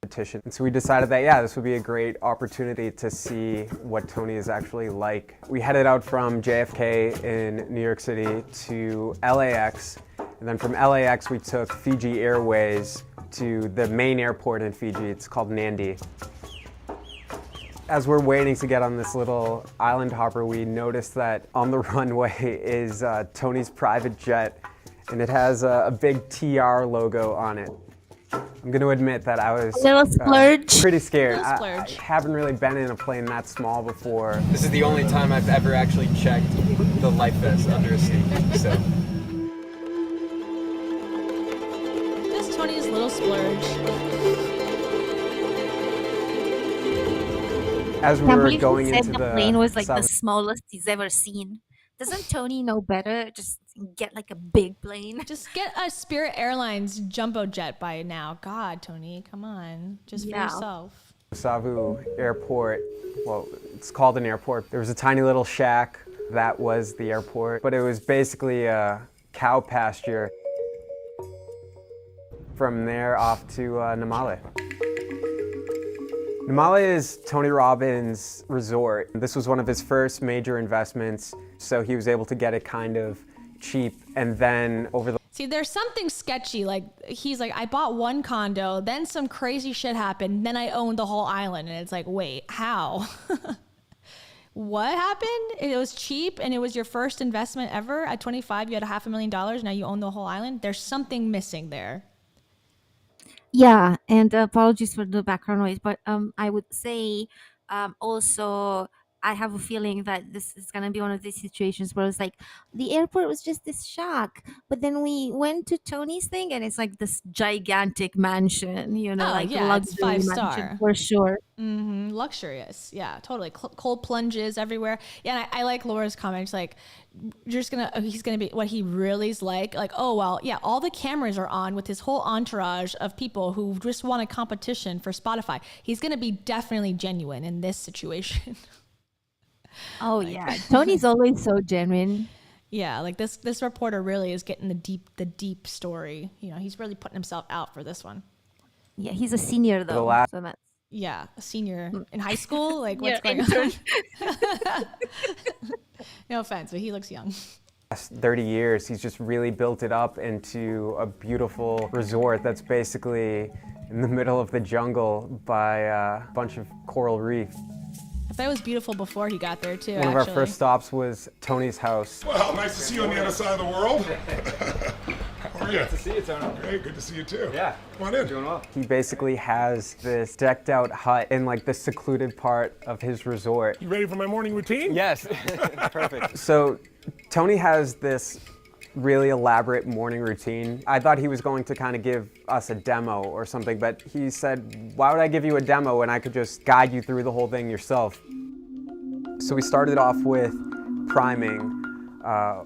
S8: competition. And so we decided that, yeah, this would be a great opportunity to see what Tony is actually like. We headed out from JFK in New York City to LAX. And then from LAX, we took Fiji Airways to the main airport in Fiji. It's called Nandi. As we're waiting to get on this little island hopper, we noticed that on the runway is Tony's private jet, and it has a big TR logo on it. I'm going to admit that I was
S2: Little splurge.
S8: pretty scared.
S1: Little
S8: I
S1: splurge.
S8: haven't really been in a plane that small before. This is the only time I've ever actually checked the life vest under a seat. So.
S1: Just Tony's little splurge.
S8: As we
S2: Can't
S8: were
S2: believe
S8: going
S2: he said
S8: into
S2: the plane was like the
S8: south-
S2: smallest he's ever seen. Doesn't Tony know better? Just get like a big plane.
S1: Just get a Spirit Airlines jumbo jet by now. God, Tony, come on. Just for
S2: Yeah.
S1: yourself.
S8: Savu Airport, well, it's called an airport. There was a tiny little shack that was the airport, but it was basically a cow pasture. From there off to Namale. Namale is Tony Robbins' resort. This was one of his first major investments, so he was able to get it kind of cheap. And then over the
S1: See, there's something sketchy. Like he's like, I bought one condo, then some crazy shit happened, then I owned the whole island. And it's like, wait, how? What happened? It was cheap and it was your first investment ever. At 25, you had $500,000. Now you own the whole island. There's something missing there.
S2: Yeah, and apologies for the background noise, but I would say also I have a feeling that this is gonna be one of these situations where it's like the airport was just this shock, but then we went to Tony's thing and it's like this gigantic mansion,
S1: Oh,
S2: like
S1: yeah, it's
S2: luxury
S1: 5-star.
S2: mansion for sure.
S1: Luxurious. Yeah, totally. Cold plunges everywhere. Yeah, and I like Laura's comments. Like, he's gonna be what he really is like, oh, well, yeah, all the cameras are on with his whole entourage of people who just won a competition for Spotify. He's gonna be definitely genuine in this situation.
S2: Oh yeah, Tony's always so genuine.
S1: Yeah, like this reporter really is getting the deep story. He's really putting himself out for this one.
S2: Yeah, he's a senior though,
S8: last-
S2: so that's
S1: Yeah, a senior in high school. Like, what's
S2: Yeah,
S1: going on? No offense, but he looks young.
S8: Last 30 years, he's just really built it up into a beautiful resort that's basically in the middle of the jungle by a bunch of coral reef.
S1: I bet it was beautiful before he got there too.
S8: One of our first stops was Tony's house.
S5: Well, nice to see you on the other side of the world. How are you?
S7: Good to see you, Tony.
S5: Great, good to see you too.
S7: Yeah.
S5: Come on in.
S7: Doing well.
S8: He basically has this decked out hut in like the secluded part of his resort.
S5: You ready for my morning routine?
S7: Yes. Perfect.
S8: So Tony has this really elaborate morning routine. I thought he was going to kind of give us a demo or something, but he said, why would I give you a demo when I could just guide you through the whole thing yourself? So we started off with priming,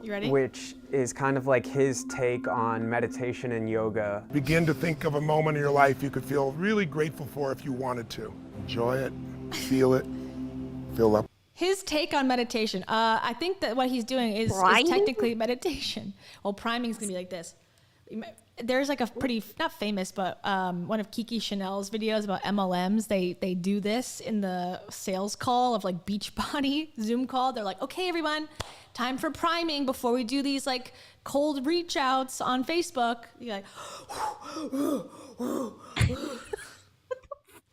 S1: You ready?
S8: which is kind of like his take on meditation and yoga.
S5: Begin to think of a moment in your life you could feel really grateful for if you wanted to. Enjoy it, feel it, fill up.
S1: His take on meditation. I think that what he's doing is technically meditation. Well, priming is gonna be like this. There's like a pretty, not famous, but one of Kiki Chanel's videos about MLMs. They do this in the sales call of like Beachbody Zoom call. They're like, okay, everyone, time for priming before we do these like cold reach outs on Facebook. You're like,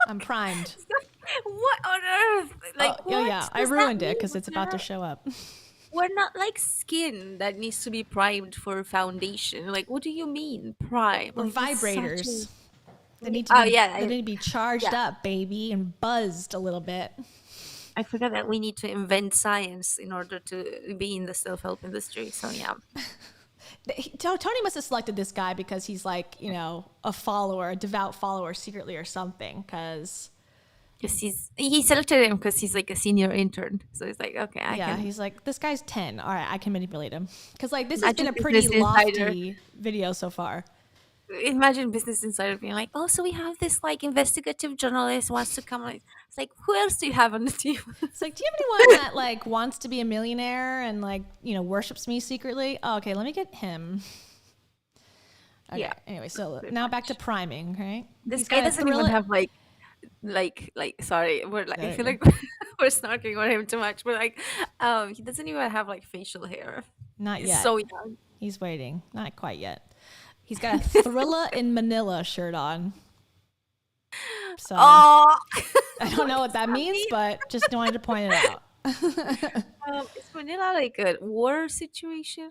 S1: I'm primed.
S2: what on earth? Like,
S1: Oh, yeah, I ruined it because it's about to show up.
S2: We're not like skin that needs to be primed for foundation. Like, what do you mean, prime?
S1: Or
S2: Like, that's such
S1: vibrators. They need
S2: Oh,
S1: to be,
S2: yeah,
S1: they need to be charged up, baby, and buzzed a little bit.
S2: I forgot that we need to invent science in order to be in the self-help industry. So yeah.
S1: Tony must have selected this guy because he's like, a follower, a devout follower secretly or something. Because
S2: He selected him because he's like a senior intern. So he's like, okay, I can.
S1: he's like, this guy's 10. All right, I can manipulate him. Because like this has been a
S2: Imagine
S1: pretty
S2: Business Insider.
S1: lofty video so far.
S2: Imagine Business Insider being like, oh, so we have this like investigative journalist wants to come. Like, it's like, who else do you have on the team?
S1: It's like, do you have anyone that like wants to be a millionaire and like, worships me secretly? Oh, okay, let me get him. Okay,
S2: Yeah.
S1: Anyway, so now back to priming, right?
S2: This
S1: He's
S2: guy
S1: gotta
S2: doesn't
S1: thrill
S2: even
S1: it.
S2: have like sorry, we're like, I feel like we're snarking on him too much, but like he doesn't even have like facial hair.
S1: Not
S2: He's
S1: yet.
S2: so young.
S1: He's waiting. Not quite yet. He's got a Thrilla in Manila shirt on. So
S2: Oh,
S1: I don't know what that means, but just wanted to point it out.
S2: is Manila like a war situation?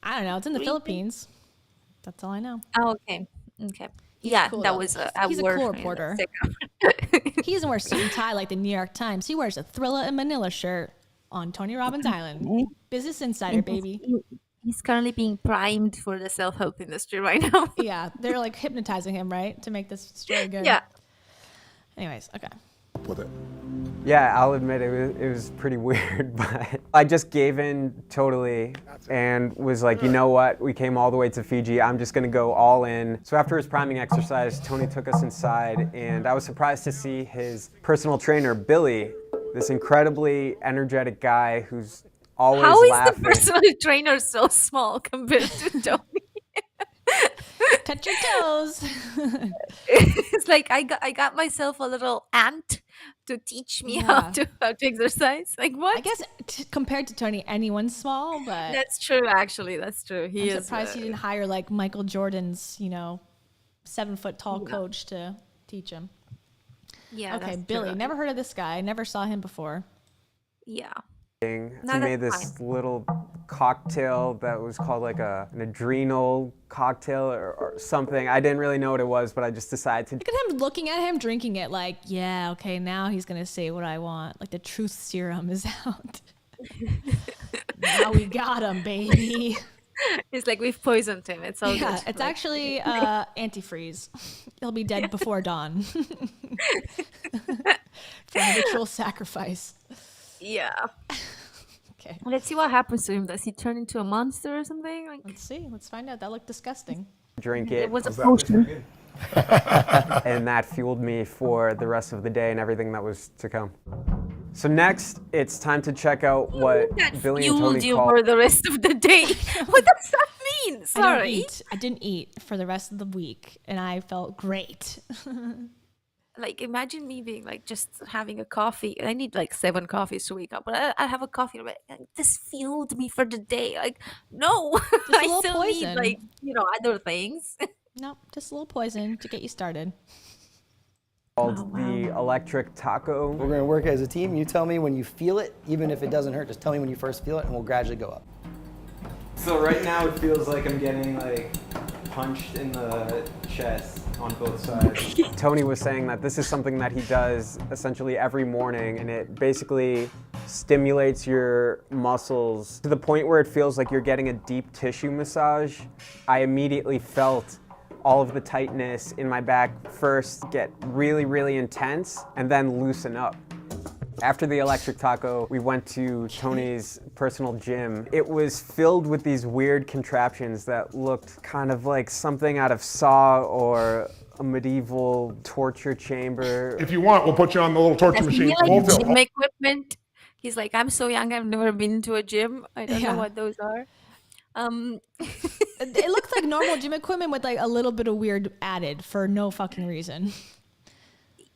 S1: I don't know. It's in the Philippines. That's all I know.
S2: Oh, okay. Yeah,
S1: cool,
S2: that
S1: though.
S2: was
S1: He's a
S2: war
S1: cool
S2: in the
S1: reporter.
S2: second-
S1: He doesn't wear suit and tie like the New York Times. He wears a Thrilla in Manila shirt on Tony Robbins Island. Business Insider, baby.
S2: He's currently being primed for the self-help industry right now.
S1: Yeah, they're like hypnotizing him, right, to make this story good.
S2: Yeah.
S1: Anyways, okay.
S5: With it.
S8: Yeah, I'll admit it was pretty weird, but I just gave in totally and was like, you know what? We came all the way to Fiji. I'm just gonna go all in. So after his priming exercise, Tony took us inside, and I was surprised to see his personal trainer, Billy, this incredibly energetic guy who's always
S2: How is
S8: laughing.
S2: the personal trainer so small compared to Tony?
S1: Touch your toes.
S2: It's like I got myself a little ant to teach me
S1: Yeah.
S2: how to exercise. Like what?
S1: I guess compared to Tony, anyone's small, but
S2: That's true. Actually, that's true. He
S1: I'm
S2: is.
S1: surprised he didn't hire like Michael Jordan's, 7-foot tall
S2: Yeah.
S1: coach to teach him.
S2: Yeah.
S1: Okay,
S2: that's
S1: Billy.
S2: true.
S1: Never heard of this guy. Never saw him before.
S2: Yeah.
S8: He
S2: No,
S8: made
S2: that's
S8: this
S2: fine.
S8: little cocktail that was called like an adrenal cocktail or something. I didn't really know what it was, but I just decided to.
S1: Look at him looking at him, drinking it like, yeah, okay, now he's going to say what I want. Like the truth serum is out. Now we got him, baby.
S2: It's like we've poisoned him. It's all
S1: Yeah,
S2: good.
S1: it's
S2: Like,
S1: actually antifreeze. He'll be dead before dawn. For a ritual sacrifice.
S2: yeah.
S1: Okay,
S2: Let's see what happens to him. Does he turn into a monster or something? Like
S1: let's see. Let's find out. That looked disgusting.
S8: Drink
S2: it
S8: it,
S2: was a potion.
S8: and that fueled me for the rest of the day and everything that was to come. So next, it's time to check out what
S2: That
S8: Billy and
S2: fueled
S8: Tony
S2: you
S8: call.
S2: for the rest of the day. What does that mean? Sorry.
S1: I didn't eat for the rest of the week, and I felt great.
S2: Like imagine me being like just having a coffee. I need like 7 coffees to wake up, but I have a coffee. Like, this fueled me for the day. Like no,
S1: Just a
S2: I
S1: little
S2: still
S1: poison.
S2: need like other things.
S1: No, just a little poison to get you started.
S8: Called the electric taco.
S7: We're going to work as a team. You tell me when you feel it, even if it doesn't hurt. Just tell me when you first feel it, and we'll gradually go up.
S8: So right now it feels like I'm getting like punched in the chest on both sides. Tony was saying that this is something that he does essentially every morning, and it basically stimulates your muscles to the point where it feels like you're getting a deep tissue massage. I immediately felt all of the tightness in my back first get really, really intense and then loosen up. After the electric taco, we went to Tony's personal gym. It was filled with these weird contraptions that looked kind of like something out of Saw or a medieval torture chamber.
S5: If you want, we'll put you on the little torture
S2: Does he
S5: machine.
S2: like
S5: We'll fill-
S2: gym equipment? He's like, I'm so young. I've never been to a gym. I don't
S1: Yeah.
S2: know what those are.
S1: It looks like normal gym equipment with like a little bit of weird added for no fucking reason.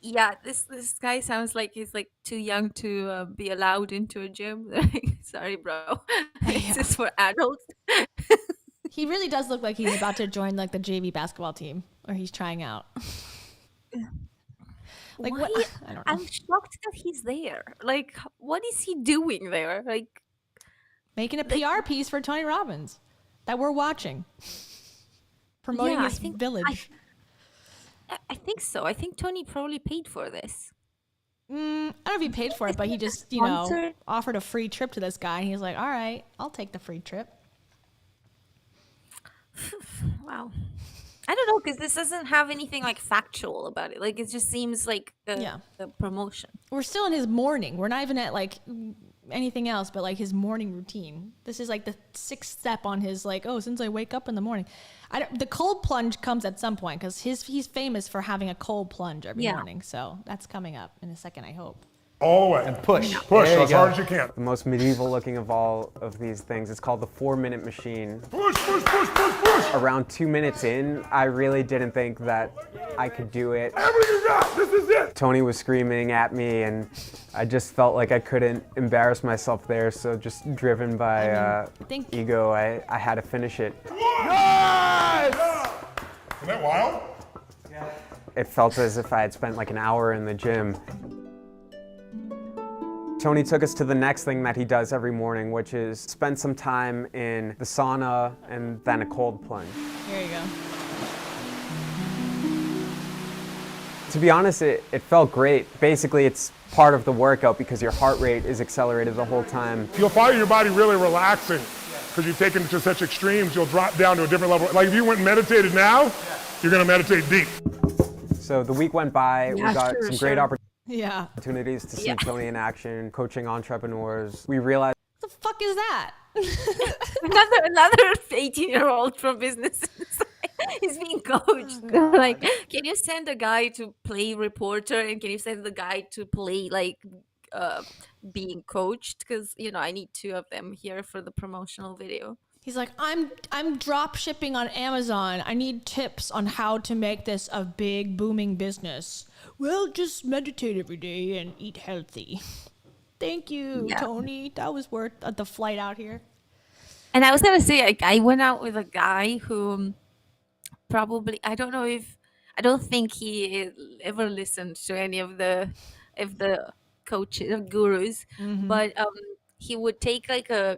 S2: Yeah, this guy sounds like he's like too young to be allowed into a gym. Like, sorry, bro. This is for adults.
S1: He really does look like he's about to join like the JV basketball team, or he's trying out. Like
S2: Why?
S1: what? I don't know.
S2: I'm shocked that he's there. Like, what is he doing there? Like,
S1: Making a PR piece for Tony Robbins that we're watching, promoting
S2: Yeah, I
S1: his
S2: think-
S1: village.
S2: I think so. I think Tony probably paid for this.
S1: I don't know if he paid for it, but he just
S2: Sponsored?
S1: offered a free trip to this guy, and he's like, "All right, I'll take the free trip."
S2: Wow. I don't know, because this doesn't have anything like factual about it. Like, it just seems like a promotion.
S1: We're still in his morning. We're not even at like anything else, but like his morning routine. This is like the 6th step on his like, oh, since I wake up in the morning. The cold plunge comes at some point because he's famous for having a cold plunge every morning. So that's coming up in a second, I hope.
S5: all the way.
S7: And push.
S5: Push
S7: There you
S5: as
S7: go.
S5: hard as you can.
S8: The most medieval looking of all of these things. It's called the 4-minute machine.
S5: Push, push, push, push, push.
S8: Around 2 minutes in, I really didn't think that I could do it.
S5: Everything you got. This is it.
S8: Tony was screaming at me, and I just felt like I couldn't embarrass myself there. So just driven by
S1: think-
S8: ego, I had to finish it.
S5: Yes! Isn't that wild?
S8: It felt as if I had spent like an hour in the gym. Tony took us to the next thing that he does every morning, which is spend some time in the sauna and then a cold plunge.
S1: Here you go.
S8: To be honest, it felt great. Basically, it's part of the workout because your heart rate is accelerated the whole time.
S5: You'll find your body really relaxing because you've taken it to such extremes, you'll drop down to a different level. Like if you went and meditated now, you're gonna meditate deep.
S8: So the week went by, we got some great
S1: Yeah.
S8: opportunities to see Tony in action, coaching entrepreneurs. We realized
S1: What the fuck is that?
S2: Another 18-year-old from business is being coached. Like, can you send a guy to play reporter, and can you send the guy to play like being coached? Because I need 2 of them here for the promotional video.
S1: He's like, I'm drop shipping on Amazon. I need tips on how to make this a big booming business. Well, just meditate every day and eat healthy. Thank you, Tony. That was worth the flight out here.
S2: And I was gonna say, like, I went out with a guy who probably, I don't think he ever listened to any of the coaches, gurus, but he would take like a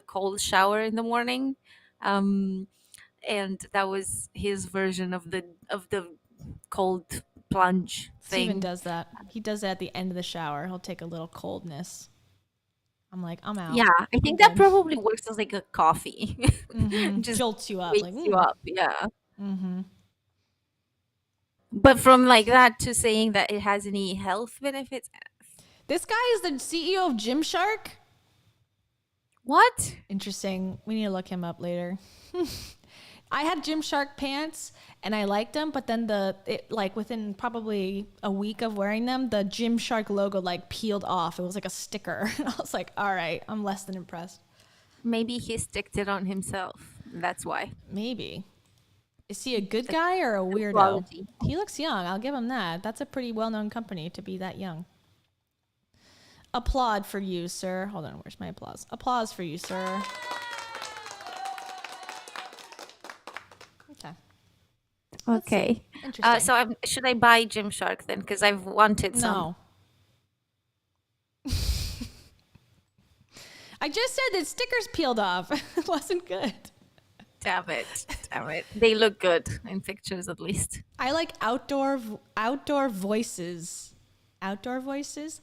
S2: cold shower in the morning, and that was his version of the cold plunge thing.
S1: Steven does that. He does that at the end of the shower. He'll take a little coldness. I'm like, I'm out.
S2: Yeah, I think that probably works as like a coffee. Just
S1: jolts you up.
S2: wakes
S1: Like,
S2: you up. Yeah. But from like that to saying that it has any health benefits.
S1: This guy is the CEO of Gymshark.
S2: What?
S1: Interesting. We need to look him up later. I had Gymshark pants and I liked them, but then within probably a week of wearing them, the Gymshark logo like peeled off. It was like a sticker. I was like, all right, I'm less than impressed.
S2: Maybe he sticked it on himself. That's why.
S1: Maybe. Is he a good guy or a weirdo?
S2: Quality.
S1: He looks young. I'll give him that. That's a pretty well-known company to be that young. Applaud for you, sir. Hold on, where's my applause? Applause for you, sir. Okay.
S2: Okay.
S1: Interesting.
S2: So should I buy Gymshark then? Because I've wanted some.
S1: No. I just said that stickers peeled off. It wasn't good.
S2: Damn it. Damn it. They look good in pictures at least.
S1: I like outdoor voices. Outdoor voices?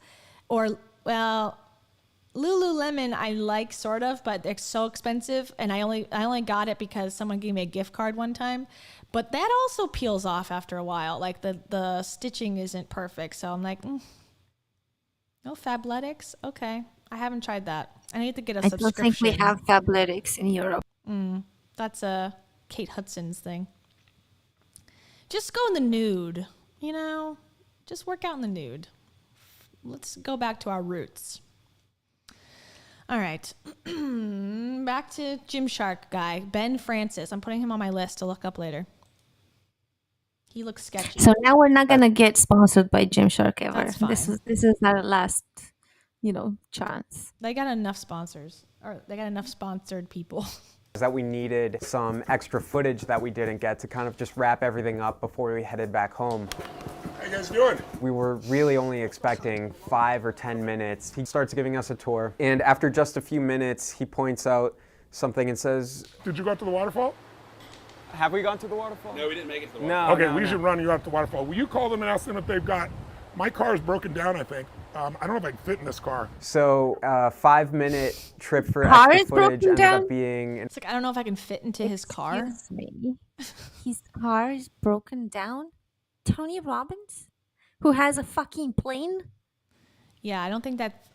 S1: Or, well, Lululemon I like sort of, but they're so expensive, and I only got it because someone gave me a gift card one time. But that also peels off after a while. Like the stitching isn't perfect, so I'm like, no Fabletics? Okay. I haven't tried that. I need to get a subscription.
S2: I don't think we have Fabletics in Europe.
S1: That's a Kate Hudson's thing. Just go in the nude, Just work out in the nude. Let's go back to our roots. All right. Back to Gymshark guy, Ben Francis. I'm putting him on my list to look up later. He looks sketchy.
S2: So now we're not gonna get sponsored by Gymshark ever.
S1: That's fine.
S2: This is our last, chance.
S1: They got enough sponsors, or they got enough sponsored people.
S8: That we needed some extra footage that we didn't get to kind of just wrap everything up before we headed back home.
S5: How you guys doing?
S8: We were really only expecting 5 or 10 minutes. He starts giving us a tour, and after just a few minutes, he points out something and says,
S5: Did you go up to the waterfall?
S8: have we gone to the waterfall?
S9: No, we didn't make it to the waterfall.
S5: Okay, we should run you up to the waterfall. Will you call them and ask them if they've got, my car is broken down, I think. I don't know if I can fit in this car.
S8: So 5-minute trip for
S2: Car
S8: extra
S2: is
S8: footage
S2: broken
S8: ended
S2: down?
S8: up being
S1: It's like, I don't know if I can fit into his car.
S2: Excuse me. His car is broken down? Tony Robbins? Who has a fucking plane?
S1: Yeah,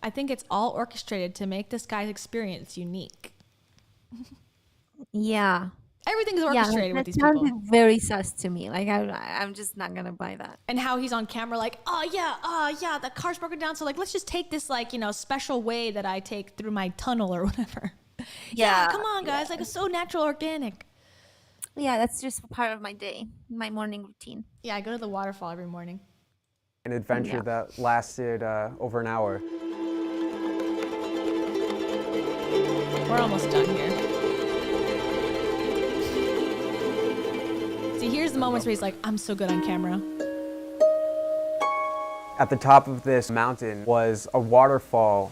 S1: I think it's all orchestrated to make this guy's experience unique.
S2: Yeah.
S1: Everything's orchestrated with
S2: that
S1: these people.
S2: sounded very sus to me. Like I'm just not gonna buy that.
S1: And how he's on camera like, oh yeah, the car's broken down. So like, let's just take this special way that I take through my tunnel or whatever. Yeah, come on guys, like it's so natural, organic.
S2: Yeah, that's just part of my day, my morning routine.
S1: Yeah, I go to the waterfall every morning.
S8: an adventure that lasted over an hour.
S1: We're almost done here. See, here's the moments where he's like, I'm so good on camera.
S8: At the top of this mountain was a waterfall.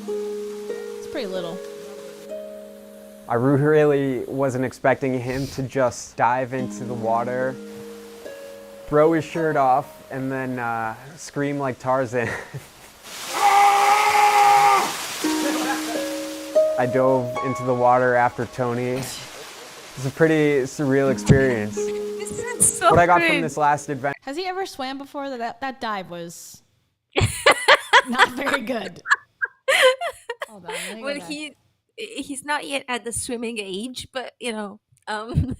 S1: It's pretty little.
S8: I really wasn't expecting him to just dive into the water, throw his shirt off, and then scream like Tarzan. I dove into the water after Tony. It's a pretty surreal experience.
S2: This is so
S8: What I got from
S2: cringe.
S8: this last adventure.
S1: Has he ever swam before? That dive was not very good. Hold on, let me go
S2: Well,
S1: back.
S2: he's not yet at the swimming age, but
S1: I don't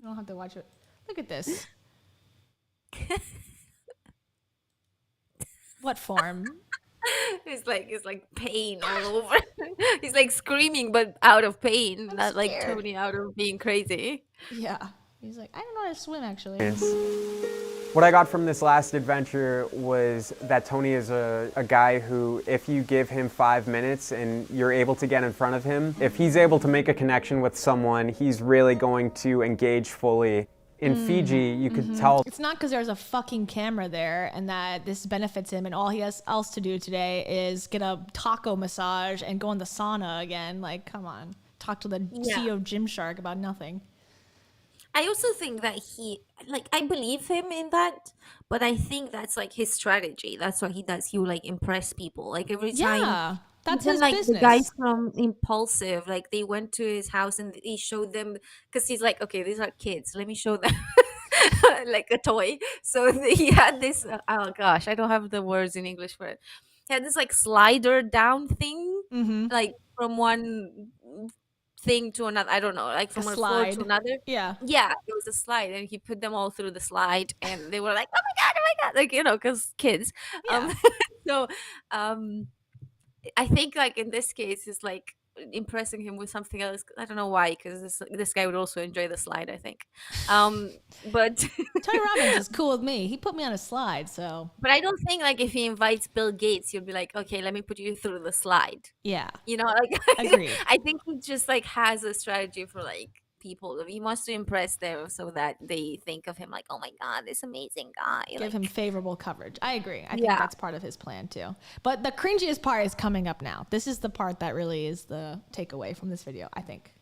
S1: have to watch it. Look at this. What form?
S2: It's like pain all over. He's like screaming, but out of pain, not like
S1: scared.
S2: Tony out of being crazy.
S1: Yeah. He's like, I don't know how to swim actually.
S8: What I got from this last adventure was that Tony is a guy who, if you give him 5 minutes and you're able to get in front of him, if he's able to make a connection with someone, he's really going to engage fully. In Fiji, you could tell.
S1: It's not because there's a fucking camera there and that this benefits him and all he has else to do today is get a taco massage and go in the sauna again. Like, come on. Talk to the CEO of Gymshark about nothing.
S2: I also think that I believe him in that, but I think that's like his strategy. That's what he does. He will like impress people. Like every time.
S1: Yeah. That's
S2: Even
S1: his
S2: like
S1: business.
S2: the guys from Impulsive, like they went to his house and he showed them because he's like, okay, these are kids. Let me show them like a toy. So he had this. Oh gosh, I don't have the words in English for it. He had this like slider down thing, like from one thing to another. I don't know, like from one floor to another.
S1: Yeah.
S2: Yeah, it was a slide, and he put them all through the slide, and they were like, oh my god, like because kids.
S1: Yeah.
S2: So, I think like in this case is like impressing him with something else. I don't know why, because this guy would also enjoy the slide, I think. But
S1: Tony Robbins is cool with me. He put me on a slide, so.
S2: but I don't think like if he invites Bill Gates, he'll be like, okay, let me put you through the slide.
S1: Yeah.
S2: You know, like
S1: Agreed.
S2: I think he just like has a strategy for like people. He wants to impress them so that they think of him like, oh my god, this amazing guy.
S1: Give him favorable coverage. I agree. I think
S2: Yeah.
S1: that's part of his plan too. But the cringiest part is coming up now. This is the part that really is the takeaway from this video, I think.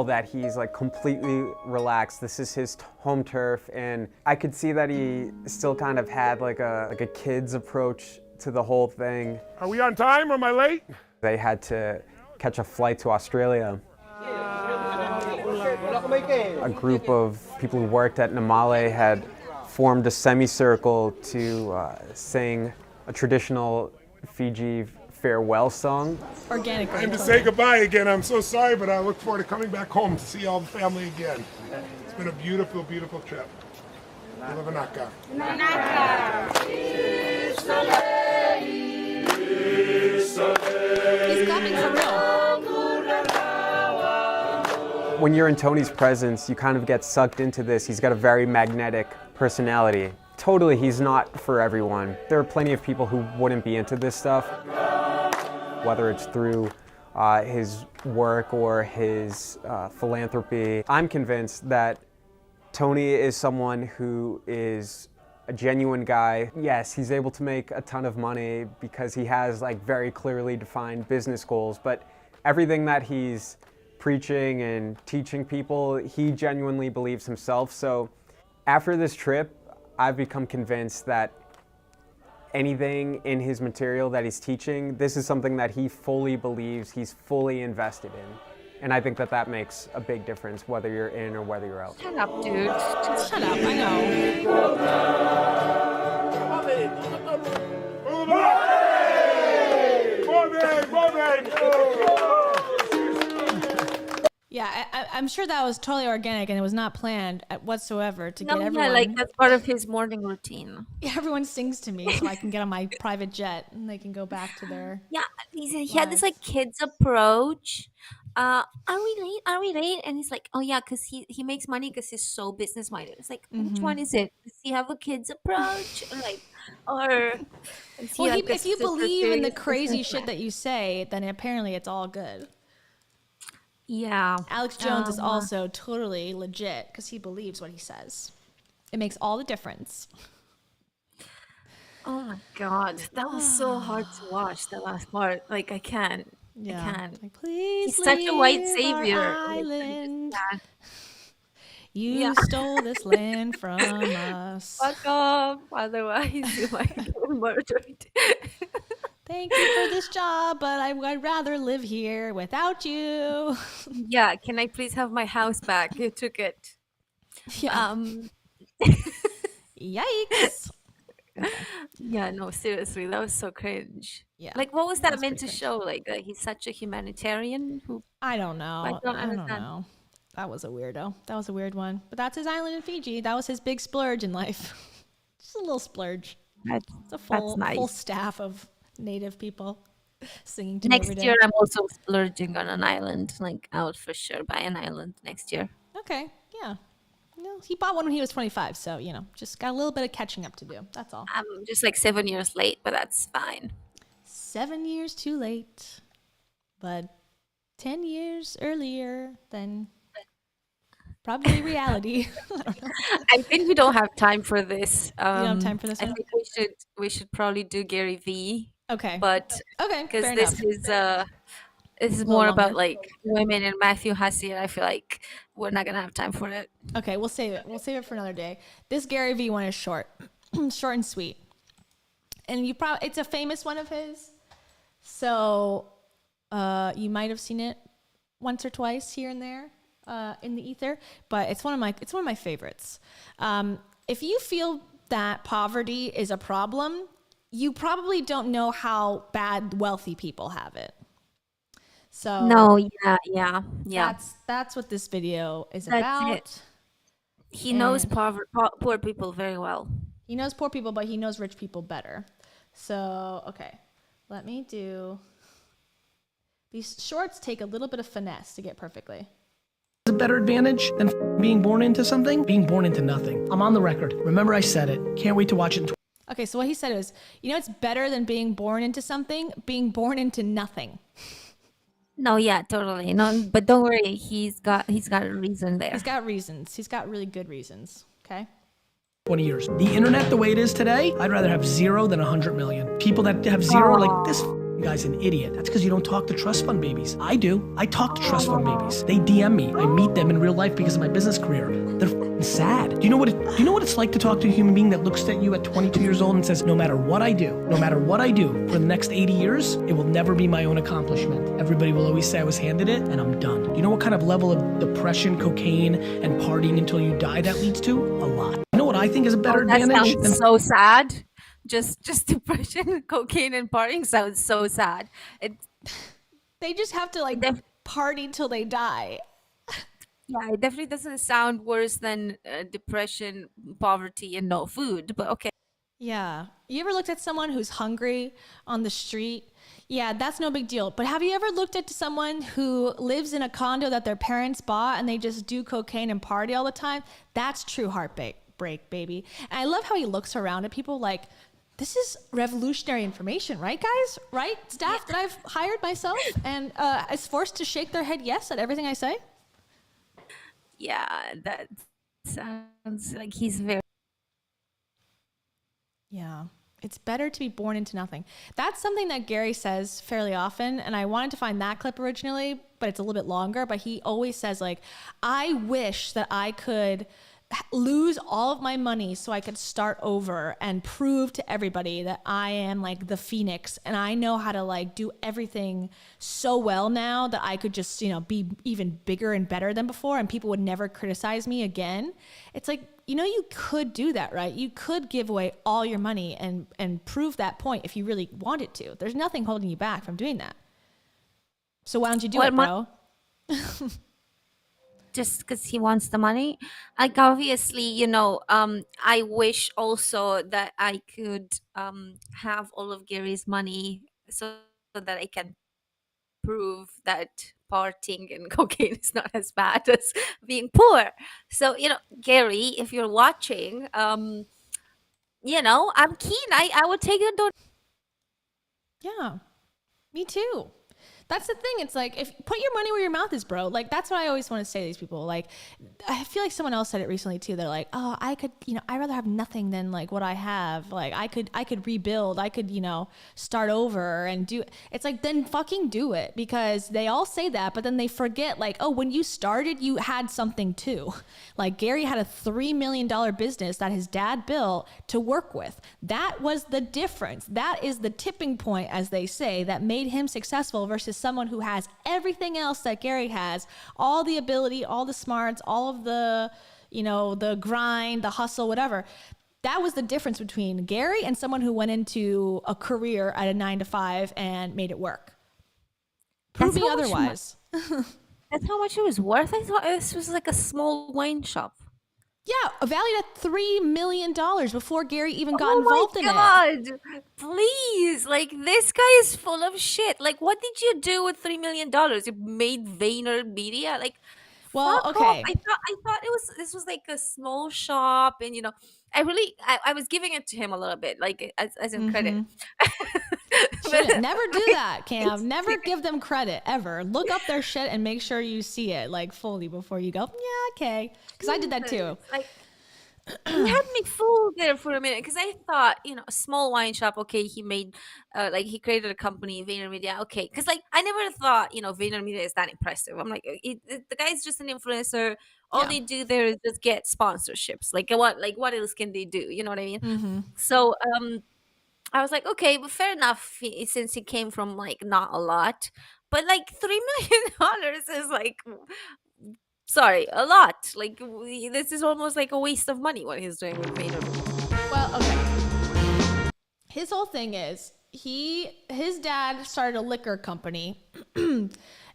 S8: That he's like completely relaxed. This is his home turf, and I could see that he still kind of had like a kid's approach to the whole thing.
S5: Are we on time or am I late?
S8: They had to catch a flight to Australia. A group of people who worked at Namale had formed a semicircle to sing a traditional Fiji farewell song.
S1: Organically.
S5: Time to say goodbye again. I'm so sorry, but I look forward to coming back home to see all the family again. It's been a beautiful, beautiful trip. Ilavanaka.
S1: He's clapping for real.
S8: When you're in Tony's presence, you kind of get sucked into this. He's got a very magnetic personality. Totally, he's not for everyone. There are plenty of people who wouldn't be into this stuff, whether it's through his work or his philanthropy. I'm convinced that Tony is someone who is a genuine guy. Yes, he's able to make a ton of money because he has like very clearly defined business goals, but everything that he's preaching and teaching people, he genuinely believes himself. So after this trip, I've become convinced that anything in his material that he's teaching, this is something that he fully believes, he's fully invested in. And I think that that makes a big difference, whether you're in or whether you're out.
S2: Shut up, dude. Just
S1: Shut up, I know. Yeah, I'm sure that was totally organic and it was not planned whatsoever to get everyone.
S2: Yeah, like that's part of his morning routine.
S1: Everyone sings to me so I can get on my private jet and they can go back to their.
S2: Yeah, he had this like kids approach. Are we late? Are we late? And he's like, oh yeah, because he makes money because he's so business minded. It's like, which one is it? Does he have a kids approach? Like, or is he
S1: Well,
S2: like
S1: if you
S2: super
S1: believe in the
S2: serious
S1: crazy
S2: businessman?
S1: shit that you say, then apparently it's all good.
S2: Yeah.
S1: Alex Jones is also totally legit because he believes what he says. It makes all the difference.
S2: Oh my god, that was so hard to watch. That last part, like I can't.
S1: Yeah.
S2: I can't.
S1: Like, please
S2: He's such a white
S1: leave
S2: savior.
S1: our
S2: Like,
S1: island.
S2: yeah.
S1: You stole this land from us.
S2: Fuck off, otherwise you might get murdered.
S1: Thank you for this job, but I'd rather live here without you.
S2: Yeah, can I please have my house back? You took it.
S1: Yeah. Yikes.
S2: Yeah, no, seriously, that was so cringe.
S1: Yeah,
S2: Like, what was that
S1: that's
S2: meant to
S1: pretty
S2: show? Like, he's such a humanitarian who.
S1: I don't know.
S2: I don't
S1: I don't
S2: understand.
S1: know. That was a weirdo. That was a weird one. But that's his island in Fiji. That was his big splurge in life. Just a little splurge.
S2: That's
S1: It's a full
S2: nice.
S1: full staff of native people singing to me every
S2: Next
S1: day.
S2: year, I'm also splurging on an island. Like, I would for sure buy an island next year.
S1: Okay, yeah. He bought one when he was 25, so, just got a little bit of catching up to do. That's all.
S2: I'm just like 7 years late, but that's fine.
S1: 7 years too late, but 10 years earlier than probably reality. I don't know.
S2: I think we don't have time for this.
S1: You don't have time for this
S2: I
S1: one?
S2: think we should probably do Gary V.
S1: Okay.
S2: But
S1: Okay,
S2: because
S1: fair
S2: this
S1: enough.
S2: is
S1: little
S2: more about
S1: longer.
S2: like women and Matthew Hussey, and I feel like we're not gonna have time for it.
S1: Okay, we'll save it. We'll save it for another day. This Gary V one is short, short and sweet, and it's a famous one of his. So, you might have seen it once or twice here and there in the ether, but it's one of my favorites. If you feel that poverty is a problem, you probably don't know how bad wealthy people have it. So
S2: No, yeah.
S1: that's what this video is
S2: That's
S1: about.
S2: it. He knows
S1: And-
S2: poor people very well.
S1: He knows poor people, but he knows rich people better. So, okay, let me do... These shorts take a little bit of finesse to get perfectly.
S9: A better advantage than being born into something? Being born into nothing. I'm on the record. Remember I said it. Can't wait to watch it in
S1: Okay, so what he said was, it's better than being born into something, being born into nothing.
S2: No, yeah, totally. No, but don't worry, he's got a reason there.
S1: He's got reasons. He's got really good reasons, okay?
S9: 20 years. The internet the way it is today, I'd rather have 0 than 100 million. People that have 0 are like, this guy's an idiot. That's because you don't talk to trust fund babies. I do. I talk to trust fund babies. They DM me. I meet them in real life because of my business career. They're sad. Do you know what it's like to talk to a human being that looks at you at 22 years old and says, no matter what I do for the next 80 years, it will never be my own accomplishment. Everybody will always say I was handed it and I'm done. Do you know what kind of level of depression, cocaine, and partying until you die that leads to? A lot. You know what I think is a better
S2: That
S9: advantage?
S2: sounds so sad. Just depression, cocaine, and partying sounds so sad.
S1: They just have to party till they die.
S2: Yeah, it definitely doesn't sound worse than depression, poverty, and no food. But okay.
S1: Yeah. You ever looked at someone who's hungry on the street? Yeah, that's no big deal. But have you ever looked at someone who lives in a condo that their parents bought and they just do cocaine and party all the time? That's true heartbreak, baby. And I love how he looks around at people like, this is revolutionary information, right, guys? Right? Staff that I've hired myself and is forced to shake their head yes at everything I say?
S2: Yeah, that sounds like he's very...
S1: Yeah. It's better to be born into nothing. That's something that Gary says fairly often, and I wanted to find that clip originally, but it's a little bit longer, but he always says, I wish that I could lose all of my money so I could start over and prove to everybody that I am the phoenix and I know how to do everything so well now that I could just, be even bigger and better than before and people would never criticize me again. It's you could do that, right? You could give away all your money and prove that point if you really wanted to. There's nothing holding you back from doing that. So why don't you do it, bro?
S2: Just because he wants the money. Obviously, I wish also that I could have all of Gary's money so that I can prove that partying and cocaine is not as bad as being poor. So, Gary, if you're watching, I'm keen. I would take a donation.
S1: Yeah, me too. That's the thing. It's if put your money where your mouth is, bro. That's what I always want to say to these people. I feel like someone else said it recently too. They're like, oh, I could, I'd rather have nothing than what I have. I could rebuild. I could, start over and do. It's then fucking do it, because they all say that, but then they forget oh, when you started, you had something too. Gary had a $3 million business that his dad built to work with. That was the difference. That is the tipping point, as they say, that made him successful versus someone who has everything else that Gary has, all the ability, all the smarts, all of the, the grind, the hustle, whatever. That was the difference between Gary and someone who went into a career at a 9-to-5 and made it work. Prove me otherwise.
S2: That's how much it was worth. I thought this was a small wine shop.
S1: Yeah, valued at $3 million before Gary even got
S2: Oh
S1: involved in it.
S2: my God. Please. Like, this guy is full of shit. Like, what did you do with $3 million? You made VaynerMedia? Like,
S1: Well,
S2: fuck off.
S1: okay.
S2: I thought this was like a small shop, and I was giving it to him a little bit, like as in credit.
S1: Shouldn't never do that,
S2: it's
S1: Cam. Never give them credit ever. Look up their shit and make sure you see it like fully before you go, yeah, okay. Because I did that too.
S2: Like, he had me fooled there for a minute, because I thought, a small wine shop. Okay, he made, he created a company, VaynerMedia. Okay, because like I never thought, VaynerMedia is that impressive. I'm like, the guy's just an influencer. All they do there is just get sponsorships. Like what else can they do? You know what I mean? So I was like, okay, but fair enough, since he came from like not a lot, but like $3 million is like, sorry, a lot. Like, this is almost like a waste of money what he's doing with VaynerMedia.
S1: Well, okay. His whole thing is his dad started a liquor company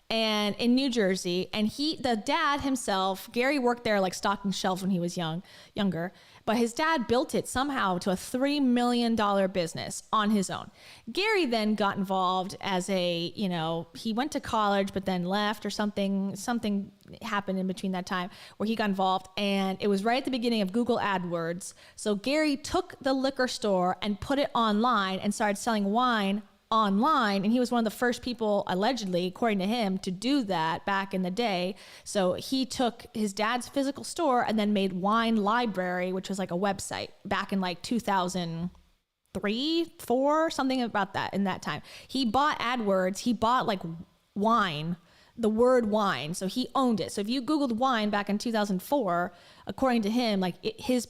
S1: and in New Jersey, and the dad himself, Gary worked there like stocking shelves when he was younger, but his dad built it somehow to a $3 million business on his own. Gary then got involved as he went to college but then left, or something happened in between that time where he got involved, and it was right at the beginning of Google AdWords. So Gary took the liquor store and put it online and started selling wine online, and he was one of the first people, allegedly, according to him, to do that back in the day. So he took his dad's physical store and then made Wine Library, which was like a website back in like 2003, 4, something about that. In that time, he bought AdWords. He bought like wine, the word wine, so he owned it. So if you Googled wine back in 2004, according to him, like his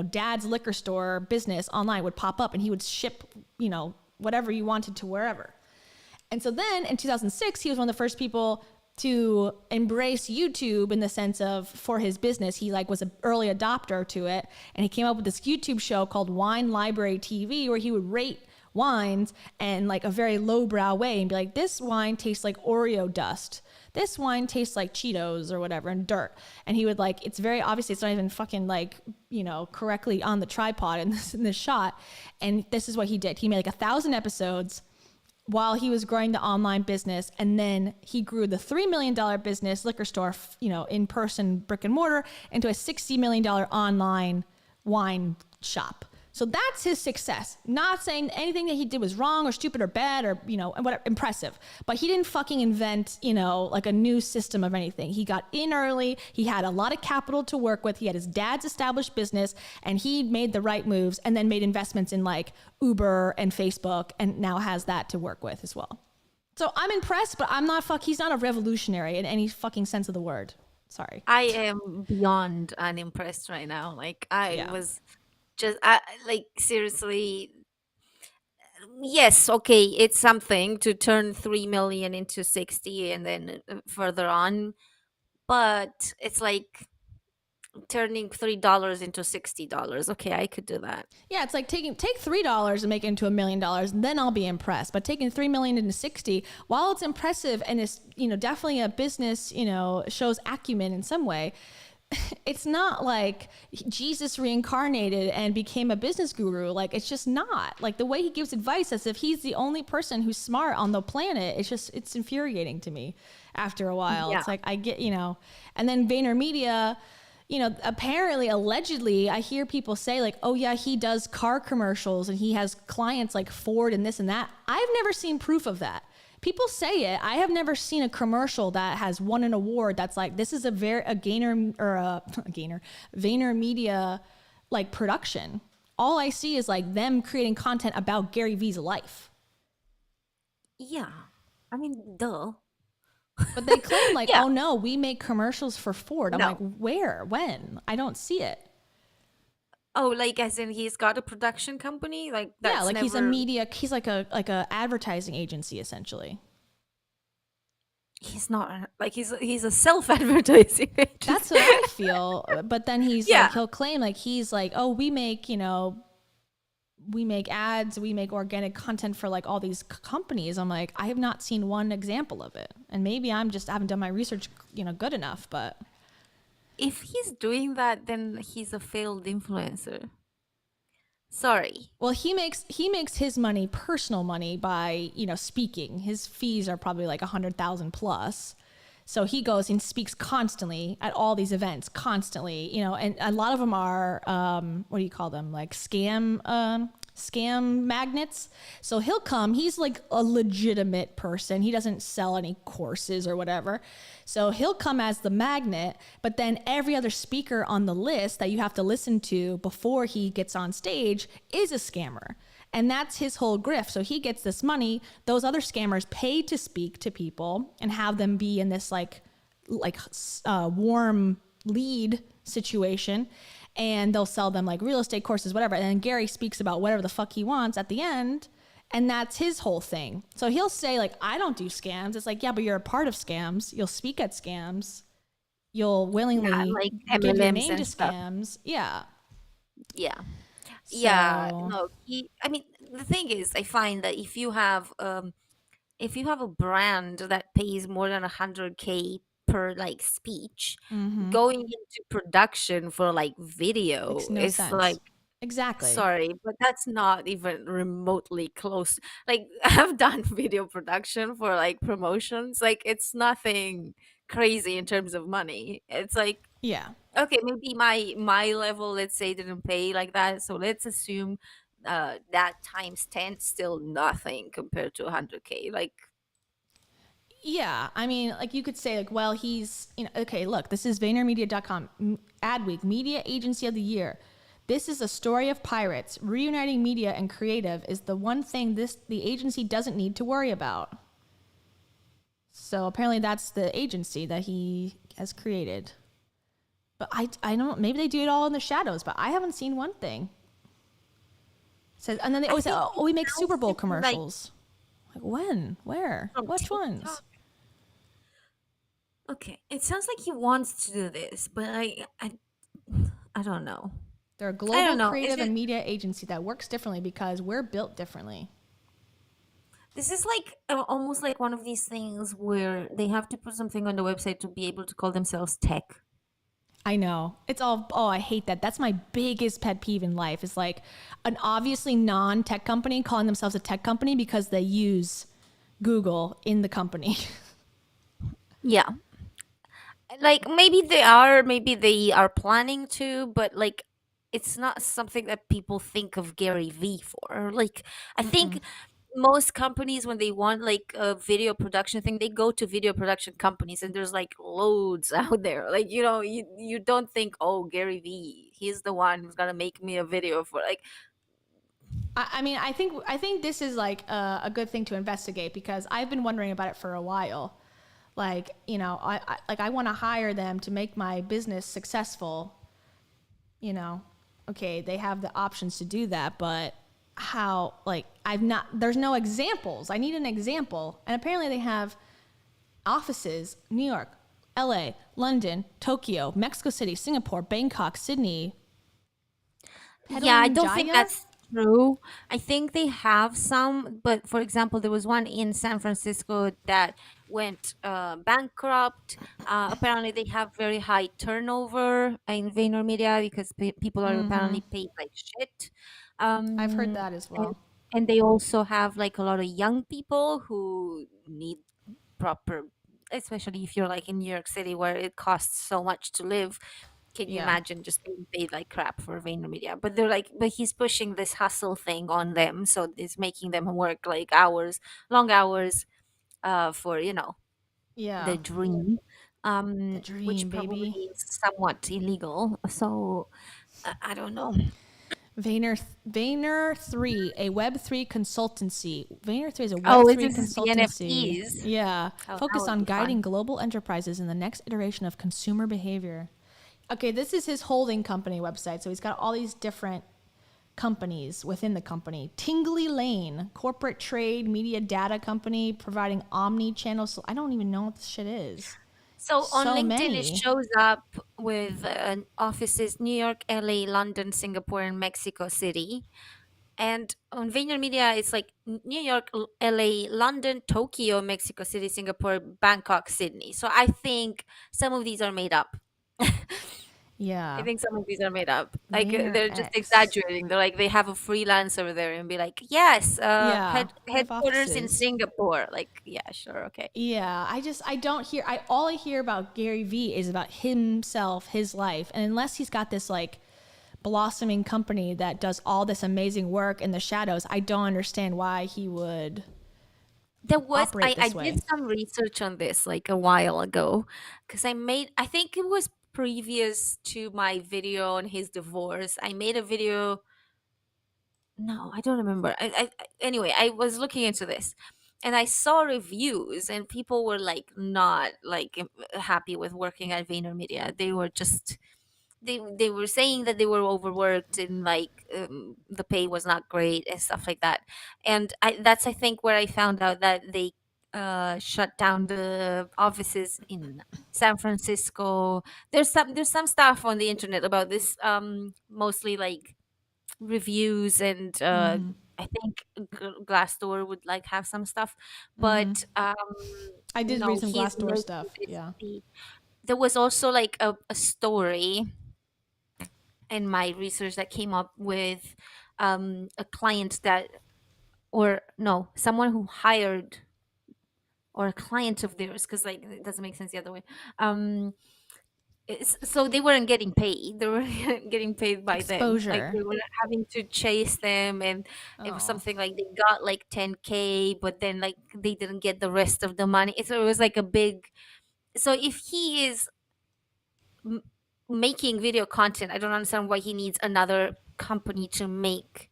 S1: dad's liquor store business online would pop up, and he would ship whatever you wanted to wherever. And so then in 2006, he was one of the first people to embrace YouTube in the sense of, for his business, he like was an early adopter to it. And he came up with this YouTube show called Wine Library TV, where he would rate wines in like a very lowbrow way and be like, this wine tastes like Oreo dust. This wine tastes like Cheetos or whatever, and dirt. And he would like, it's very obviously, it's not even fucking like, correctly on the tripod in this shot. And this is what he did. He made like 1,000 episodes while he was growing the online business. And then he grew the $3 million business, liquor store, in person, brick and mortar, into a $60 million online wine shop. So that's his success. Not saying anything that he did was wrong or stupid or bad or, whatever, impressive. But he didn't fucking invent, like a new system of anything. He got in early. He had a lot of capital to work with. He had his dad's established business, and he made the right moves and then made investments in like Uber and Facebook, and now has that to work with as well. So I'm impressed, but he's not a revolutionary in any fucking sense of the word. Sorry.
S2: I am beyond unimpressed right now. Like, was just like, seriously, yes, okay, it's something to turn 3 million into 60 and then further on, but it's like turning $3 into $60. Okay, I could do that.
S1: Yeah, it's like take $3 and make it into $1 million, and then I'll be impressed. But taking 3 million into 60, while it's impressive and it's definitely a business, shows acumen in some way, it's not like Jesus reincarnated and became a business guru. Like, it's just not. Like, the way he gives advice as if he's the only person who's smart on the planet, it's infuriating to me after a while. Yeah. It's like, I get, and then VaynerMedia, apparently, allegedly, I hear people say like, oh yeah, he does car commercials and he has clients like Ford and this and that. I've never seen proof of that. People say it. I have never seen a commercial that has won an award that's like, this is a VaynerMedia like production. All I see is like them creating content about Gary Vee's life.
S2: Yeah. I mean, duh.
S1: But they claim like, oh no, we make commercials for Ford. I'm like, where? When? I don't see it.
S2: Oh, like as in he's got a production company? Like, that's
S1: like he's a media, he's like a advertising agency essentially.
S2: He's not like he's a self-advertising agency.
S1: That's what I feel. But then he's like, he'll claim like he's like, oh, we make ads, we make organic content for like all these companies. I'm like, I have not seen one example of it. And maybe I'm just haven't done my research, good enough, but
S2: if he's doing that, then he's a failed influencer. Sorry.
S1: Well, he makes his money, personal money, by speaking. His fees are probably like 100,000 plus. So he goes and speaks constantly at all these events, constantly. And a lot of them are what do you call them? Like scam magnets. So he'll come. He's like a legitimate person. He doesn't sell any courses or whatever. So he'll come as the magnet, but then every other speaker on the list that you have to listen to before he gets on stage is a scammer. And that's his whole grift. So he gets this money. Those other scammers pay to speak to people and have them be in this like warm lead situation. And they'll sell them like real estate courses, whatever. And then Gary speaks about whatever the fuck he wants at the end. And that's his whole thing. So he'll say like, I don't do scams. It's like, yeah, but you're a part of scams. You'll speak at scams. You'll willingly
S2: like
S1: give your
S2: MLMs
S1: name
S2: and
S1: to
S2: stuff.
S1: scams. Yeah.
S2: Yeah.
S1: So,
S2: Yeah. No, I mean, the thing is, I find that if you have a brand that pays more than 100K per like speech, going into production for like video
S1: makes no
S2: is
S1: sense.
S2: like,
S1: Exactly.
S2: sorry, but that's not even remotely close. Like, I've done video production for like promotions. Like, it's nothing crazy in terms of money. It's like,
S1: Yeah.
S2: okay, maybe my level, let's say, didn't pay like that. So let's assume that times 10 still nothing compared to 100K. Like,
S1: Yeah, I mean, like you could say, like, well, he's, okay, look, this is VaynerMedia.com, Adweek, Media Agency of the Year. This is a story of pirates. Reuniting media and creative is the one thing the agency doesn't need to worry about. So apparently that's the agency that he has created. But I don't, maybe they do it all in the shadows, but I haven't seen one thing. Says, and then they always say, oh, we make Super Bowl commercials. Like when? Where? Which ones?
S2: okay, it sounds like he wants to do this, but I don't know.
S1: They're a
S2: don't
S1: global
S2: know.
S1: creative and media agency that works differently because we're built differently.
S2: This is like almost like one of these things where they have to put something on the website to be able to call themselves tech.
S1: I know. It's all, oh, I hate that. That's my biggest pet peeve in life is like an obviously non-tech company calling themselves a tech company because they use Google in the company.
S2: Yeah. Like maybe they are planning to, but like it's not something that people think of Gary Vee for. Like I think most companies, when they want like a video production thing, they go to video production companies, and there's like loads out there. Like you don't think, oh, Gary Vee, he's the one who's gonna make me a video for like.
S1: I mean, I think this is like a good thing to investigate because I've been wondering about it for a while. Like, I want to hire them to make my business successful. Okay, they have the options to do that, but how, like, there's no examples. I need an example. And apparently they have offices, New York, LA, London, Tokyo, Mexico City, Singapore, Bangkok, Sydney.
S2: Yeah, I don't think that's true. I think they have some, but for example, there was one in San Francisco that went bankrupt. Apparently, they have very high turnover in VaynerMedia because people are apparently paid like shit.
S1: I've heard that as well.
S2: And they also have like a lot of young people who need proper, especially if you're like in New York City where it costs so much to live. Can you imagine just being paid like crap for VaynerMedia? But they're like, but he's pushing this hustle thing on them, so it's making them work like long hours, for the dream, which probably
S1: baby.
S2: is somewhat illegal. So I don't know.
S1: Vayner 3, a Web3 consultancy. Vayner 3 is a Web3
S2: Oh, this is the
S1: consultancy.
S2: NFTs.
S1: Yeah,
S2: that
S1: focused
S2: would
S1: on
S2: be fun.
S1: guiding global enterprises in the next iteration of consumer behavior. Okay, this is his holding company website. So he's got all these different companies within the company. Tingley Lane, corporate trade media data company providing omni-channel. I don't even know what this shit is.
S2: So on
S1: So
S2: LinkedIn,
S1: many.
S2: it shows up with offices New York, LA, London, Singapore, and Mexico City. And on VaynerMedia, it's like New York, LA, London, Tokyo, Mexico City, Singapore, Bangkok, Sydney. So I think some of these are made up.
S1: Yeah.
S2: I think some of these are made up. Like
S1: Vayner
S2: they're just
S1: X.
S2: exaggerating. They're like they have a freelancer there and be like, yes,
S1: Yeah. We have
S2: headquarters in
S1: offices.
S2: Singapore. Like, yeah, sure, okay.
S1: Yeah, I don't hear, all I hear about Gary Vee is about himself, his life. And unless he's got this like blossoming company that does all this amazing work in the shadows, I don't understand why he would
S2: There was
S1: operate
S2: I
S1: this way.
S2: did some research on this like a while ago because I think it was previous to my video on his divorce. I made a video. No, I don't remember. Anyway, I was looking into this and I saw reviews and people were like not like happy with working at VaynerMedia. They were just they were saying that they were overworked and like the pay was not great and stuff like that. And that's I think where I found out that they shut down the offices in San Francisco. There's some stuff on the internet about this, mostly like reviews and I think Glassdoor would like have some stuff, but
S1: I did
S2: no,
S1: read some
S2: he's
S1: Glassdoor
S2: making
S1: stuff.
S2: this
S1: Yeah.
S2: there was also like a story in my research that came up with a client that, or no, someone who hired, or a client of theirs, because like it doesn't make sense the other way. So they weren't getting paid. They were getting paid by them. Like
S1: Exposure.
S2: they were having to chase them, and it was
S1: Oh.
S2: something like they got like 10K, but then like they didn't get the rest of the money. So it was like a big. So if he is making video content, I don't understand why he needs another company to make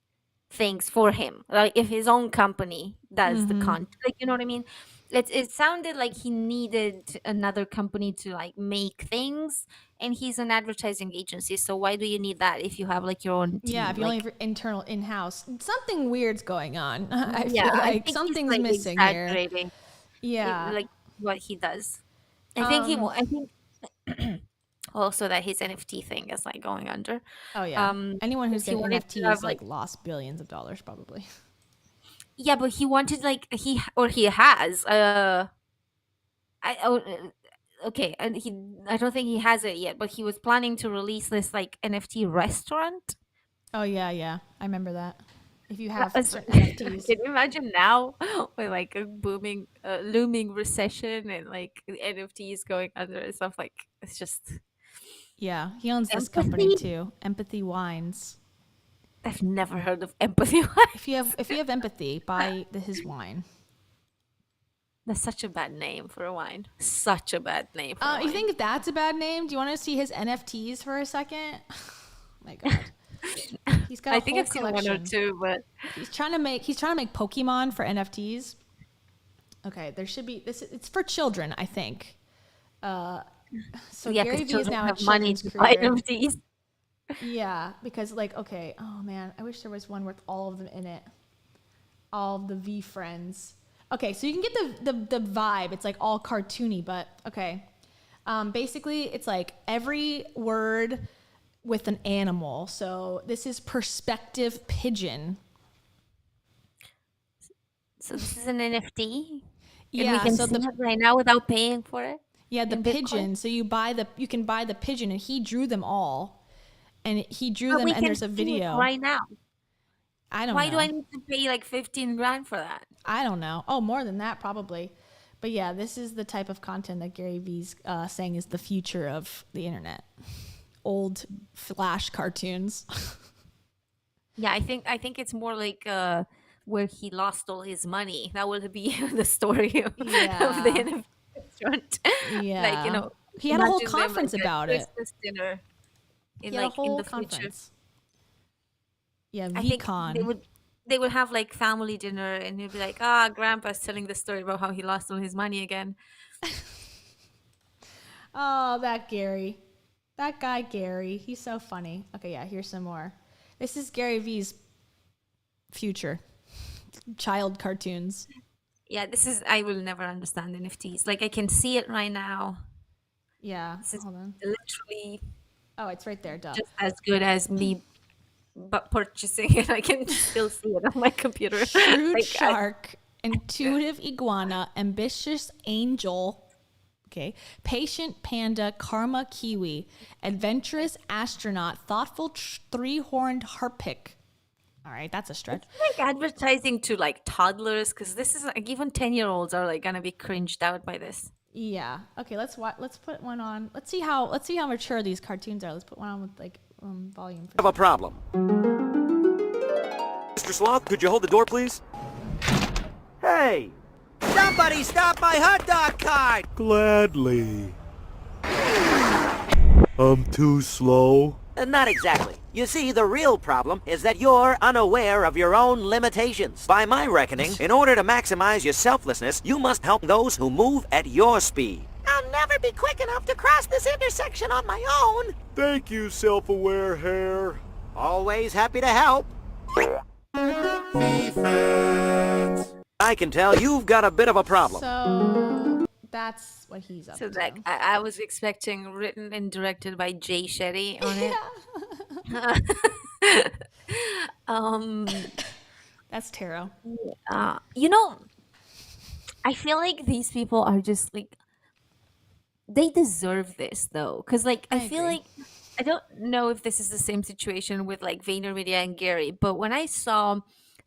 S2: things for him. Like if his own company does the content, like you know what I mean? It sounded like he needed another company to like make things, and he's an advertising agency. So why do you need that if you have like your own team?
S1: Yeah, if you
S2: like,
S1: only have internal in-house, something weird's going on. I
S2: yeah,
S1: feel
S2: I
S1: like
S2: think he's,
S1: something's
S2: like,
S1: missing here.
S2: exaggerating
S1: Yeah.
S2: like what he does. I think also that his NFT thing is like going under.
S1: Oh yeah. Anyone who's
S2: he
S1: getting
S2: wanted to
S1: NFTs
S2: have,
S1: like lost billions of dollars probably.
S2: Yeah, but he wanted like he has okay, and I don't think he has it yet, but he was planning to release this like NFT restaurant.
S1: Oh yeah. I remember that. If you have
S2: was-
S1: certain NFTs.
S2: Can you imagine now with like a booming looming recession and like NFTs going under and stuff? Like it's just,
S1: Yeah, he owns this company
S2: Empathy?
S1: too, Empathy Wines.
S2: I've never heard of empathy.
S1: If you have empathy, buy his wine.
S2: That's such a bad name for a wine. Such a bad name for a
S1: You
S2: wine.
S1: think that's a bad name? Do you want to see his NFTs for a second? My God, he's got a
S2: I think
S1: whole
S2: I've seen
S1: collection.
S2: one or two, but
S1: He's trying to make Pokemon for NFTs. Okay, there should be this. It's for children, I think. So
S2: yeah,
S1: Gary
S2: because
S1: Vee is
S2: children
S1: now a
S2: have money
S1: children's
S2: to buy
S1: creator.
S2: NFTs.
S1: Yeah, because like, okay, oh man, I wish there was one with all of them in it. All of the V friends. Okay, so you can get the vibe. It's like all cartoony, but okay. Basically, it's like every word with an animal. So this is perspective pigeon.
S2: So this is an NFT? And
S1: Yeah,
S2: we can
S1: so
S2: see it right now without paying for it?
S1: Yeah, the
S2: in Bitcoin?
S1: pigeon. So you can buy the pigeon, and he drew them all, and he drew
S2: But
S1: them,
S2: we
S1: and
S2: can
S1: there's a
S2: see it
S1: video.
S2: right now.
S1: I don't
S2: Why
S1: know.
S2: do I need to pay like 15 grand for that?
S1: I don't know. Oh, more than that probably. But yeah, this is the type of content that Gary Vee's saying is the future of the internet. Old Flash cartoons.
S2: Yeah, I think it's more like where he lost all his money. That would be the story of the NFT restaurant.
S1: Yeah.
S2: Like, you know,
S1: He had a whole
S2: imagine them,
S1: conference
S2: like,
S1: about
S2: at
S1: it.
S2: Christmas dinner in
S1: He had a
S2: like in
S1: whole
S2: the future.
S1: conference. Yeah,
S2: I think
S1: VCon.
S2: they would have like family dinner, and he'd be like, grandpa's telling the story about how he lost all his money again.
S1: Oh, that Gary. That guy Gary. He's so funny. Okay, yeah, here's some more. This is Gary Vee's future. Child cartoons.
S2: Yeah, I will never understand NFTs. Like I can see it right now.
S1: Yeah,
S2: This is
S1: hold on.
S2: literally
S1: Oh, it's right there, duh.
S2: just as good as me but purchasing it. I can still see it on my computer.
S1: Shrewd
S2: Like,
S1: shark, intuitive iguana, ambitious angel, Okay. Patient panda, karma kiwi, adventurous astronaut, thoughtful three-horned harpic. All right, that's a stretch.
S2: It's like advertising to like toddlers, because this is like even 10-year-olds are like gonna be cringed out by this.
S1: Yeah. Okay. Let's put one on. Let's see how mature these cartoons are. Let's put one on with like volume.
S10: Have a problem. Mr. Sloth, could you hold the door, please? Hey!
S11: Somebody stop my hot dog cart!
S10: Gladly. I'm too slow.
S11: Not exactly. You see, the real problem is that you're unaware of your own limitations. By my reckoning, in order to maximize your selflessness, you must help those who move at your speed. I'll never be quick enough to cross this intersection on my own.
S10: Thank you, self-aware hair.
S11: Always happy to help. I can tell you've got a bit of a problem.
S1: So that's what he's up
S2: So
S1: to.
S2: like I was expecting written and directed by Jay Shetty on it.
S1: That's tarot.
S2: You know, I feel like these people are just like, they deserve this though, because like I feel
S1: agree.
S2: like, I don't know if this is the same situation with like VaynerMedia and Gary, but when I saw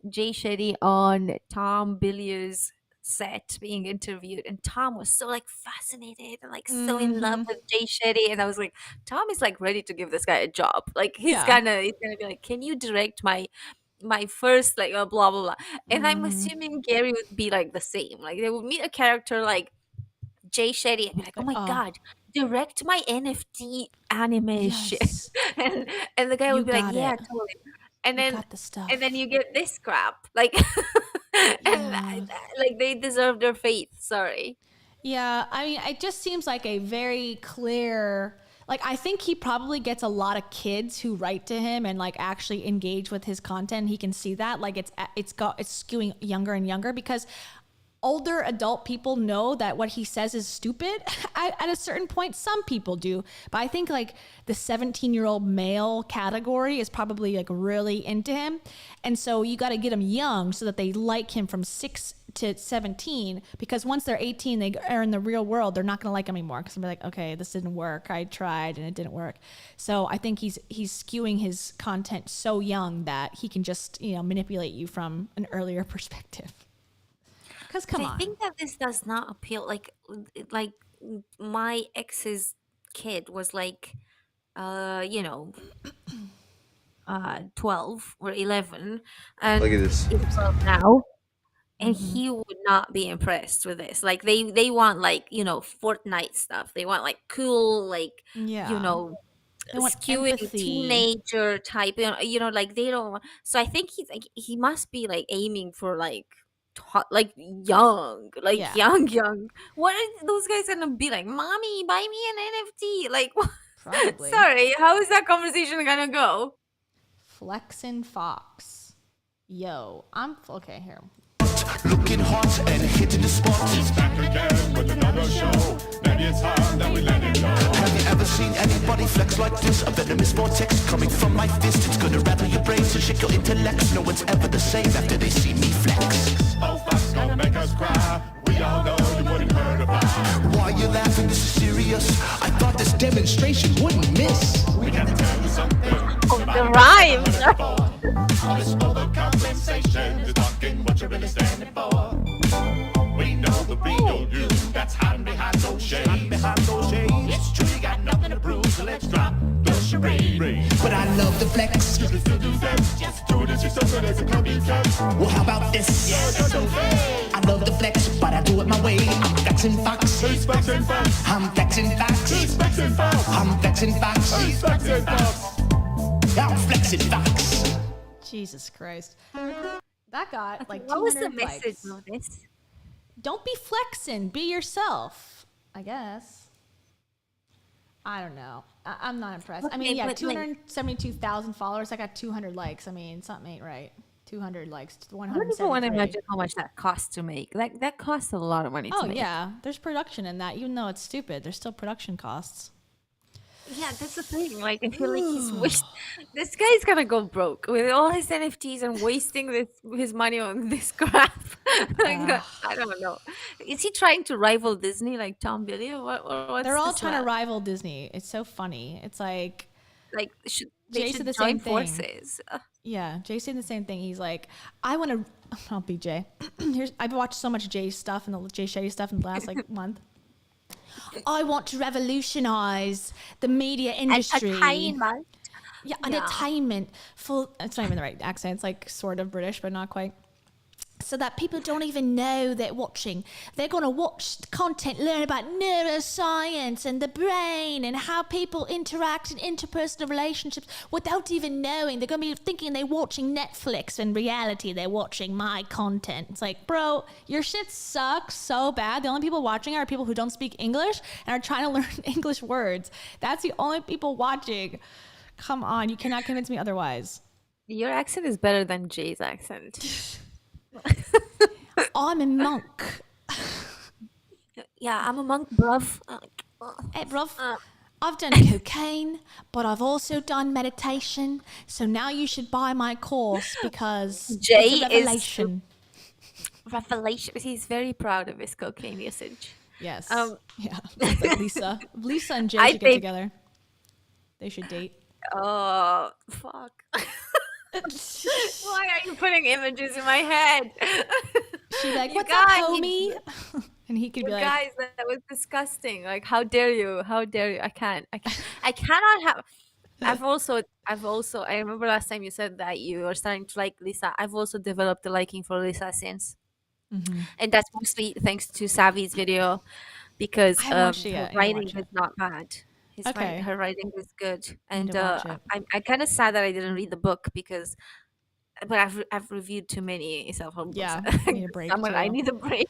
S2: Jay Shetty on Tom Billier's set being interviewed, and Tom was so like fascinated and like so in love with Jay Shetty, and I was like, Tom is like ready to give this guy a job. Like he's gonna be like, can you direct my first like blah blah blah. And I'm assuming Gary would be like the same. Like they would meet a character like Jay Shetty and be like, oh my god, direct my NFT anime shit.
S1: Yes.
S2: and the guy would
S1: You
S2: be like,
S1: got
S2: yeah,
S1: it.
S2: totally. And
S1: You
S2: then
S1: got the stuff.
S2: and then you get this crap. Like and like they deserve their fate. Sorry.
S1: Yeah, I mean, it just seems like a very clear. Like, I think he probably gets a lot of kids who write to him and like actually engage with his content. He can see that, like, it's skewing younger and younger because older adult people know that what he says is stupid at a certain point. Some people do, but I think like the 17-year-old male category is probably like really into him. And so you got to get them young so that they like him from 6 to 17, because once they're 18, they are in the real world. They're not going to like him anymore because they'll be like, okay, this didn't work. I tried and it didn't work. So I think he's skewing his content so young that he can just, manipulate you from an earlier perspective. Because come on.
S2: I think that this does not appeal. Like my ex's kid was like, 12 or 11, and
S10: Look at this.
S2: he's 12 now, and he would not be impressed with this. Like they want like Fortnite stuff. They want like cool like
S1: They want
S2: skewing
S1: empathy.
S2: teenager type. Like they don't. So I think he must be like aiming for like young, like young. What are those guys gonna be like? Mommy, buy me an NFT. Like,
S1: Probably.
S2: sorry, how is that conversation gonna go?
S1: Flexin' Fox. Yo, I'm okay here.
S12: Looking hot and hitting the spot. He's back again with another show. Maybe it's time that we let it go. Have you ever seen anybody flex like this? A venomous vortex coming from my fist. It's gonna rattle your brains and shake your intellect. No one's ever the same after they see me flex. Oh, fuck's gonna make us cry. We all know you wouldn't hurt about. Why you laughing? This is serious. I thought this demonstration wouldn't miss. We gotta tell you something.
S2: Oh, the rhymes.
S12: All this overcompensation is blocking what you're really standing for. We know the real you that's hiding behind those shades. It's true, you got nothing to prove, so let's drop the charade. But I love the flex. You can still do that. Just do it as yourself, so there's a copycat. Well, how about this? Yeah, you're so fake. I love the flex, but I do it my way. I'm flexing Fox. Who's flexing Fox? I'm flexing Fox. Who's flexing Fox? I'm flexing Fox. Who's flexing Fox? I'm flexing Fox.
S1: Jesus Christ. That got like 200
S2: What was the message
S1: likes.
S2: of this?
S1: Don't be flexing. Be yourself, I guess. I don't know. I'm not impressed. I mean,
S2: Okay,
S1: yeah,
S2: but, like-
S1: 272,000 followers. I got 200 likes. I mean, something ain't right. 200 likes.
S2: I don't even want to
S1: 173.
S2: imagine how much that costs to make. Like that costs a lot of money to
S1: Oh,
S2: make.
S1: yeah. There's production in that. Even though it's stupid, there's still production costs.
S2: Yeah, that's the thing. Like, I feel like this guy's gonna go broke with all his NFTs and wasting his money on this crap. Like, I don't know. Is he trying to rival Disney like Tom Billy? Or what's
S1: They're all
S2: this
S1: trying to
S2: about?
S1: rival Disney. It's so funny. It's like
S2: They
S1: Jay said
S2: should
S1: the
S2: join
S1: same thing.
S2: forces.
S1: Yeah, Jay said the same thing. He's like, I want to. I'll be Jay. I've watched so much Jay stuff and the Jay Shetty stuff in the last like month. I want to revolutionize the media industry.
S2: Entertainment.
S1: Yeah, entertainment. It's not even the right accent. It's like sort of British, but not quite. So that people don't even know they're watching. They're going to watch content, learn about neuroscience and the brain and how people interact in interpersonal relationships without even knowing. They're going to be thinking they're watching Netflix. In reality, they're watching my content. It's like, bro, your shit sucks so bad. The only people watching are people who don't speak English and are trying to learn English words. That's the only people watching. Come on, you cannot convince me otherwise.
S2: Your accent is better than Jay's accent.
S1: I'm a monk.
S2: Yeah, I'm a monk, bruv.
S1: Hey, bruv. I've done cocaine, but I've also done meditation. So now you should buy my course because
S2: Jay
S1: it's a revelation.
S2: Revelation. He's very proud of his cocaine usage.
S1: Yes. Yeah. It's like Lisa and Jay should get together. They should date.
S2: Oh, fuck. Why are you putting images in my head?
S1: She'd be like, what's
S2: guys,
S1: up, homie? And he could be like,
S2: guys, that was disgusting. Like, how dare you? How dare you? I cannot have. I've also, I remember last time you said that you were starting to like Lisa. I've also developed a liking for Lisa since.
S1: Mm-hmm.
S2: And that's mostly thanks to Savi's video because her writing is not bad. Her writing is good. And I'm kind of sad that I didn't read the book because but I've reviewed too many self-help books.
S1: Yeah, I need a break.
S2: I need a break.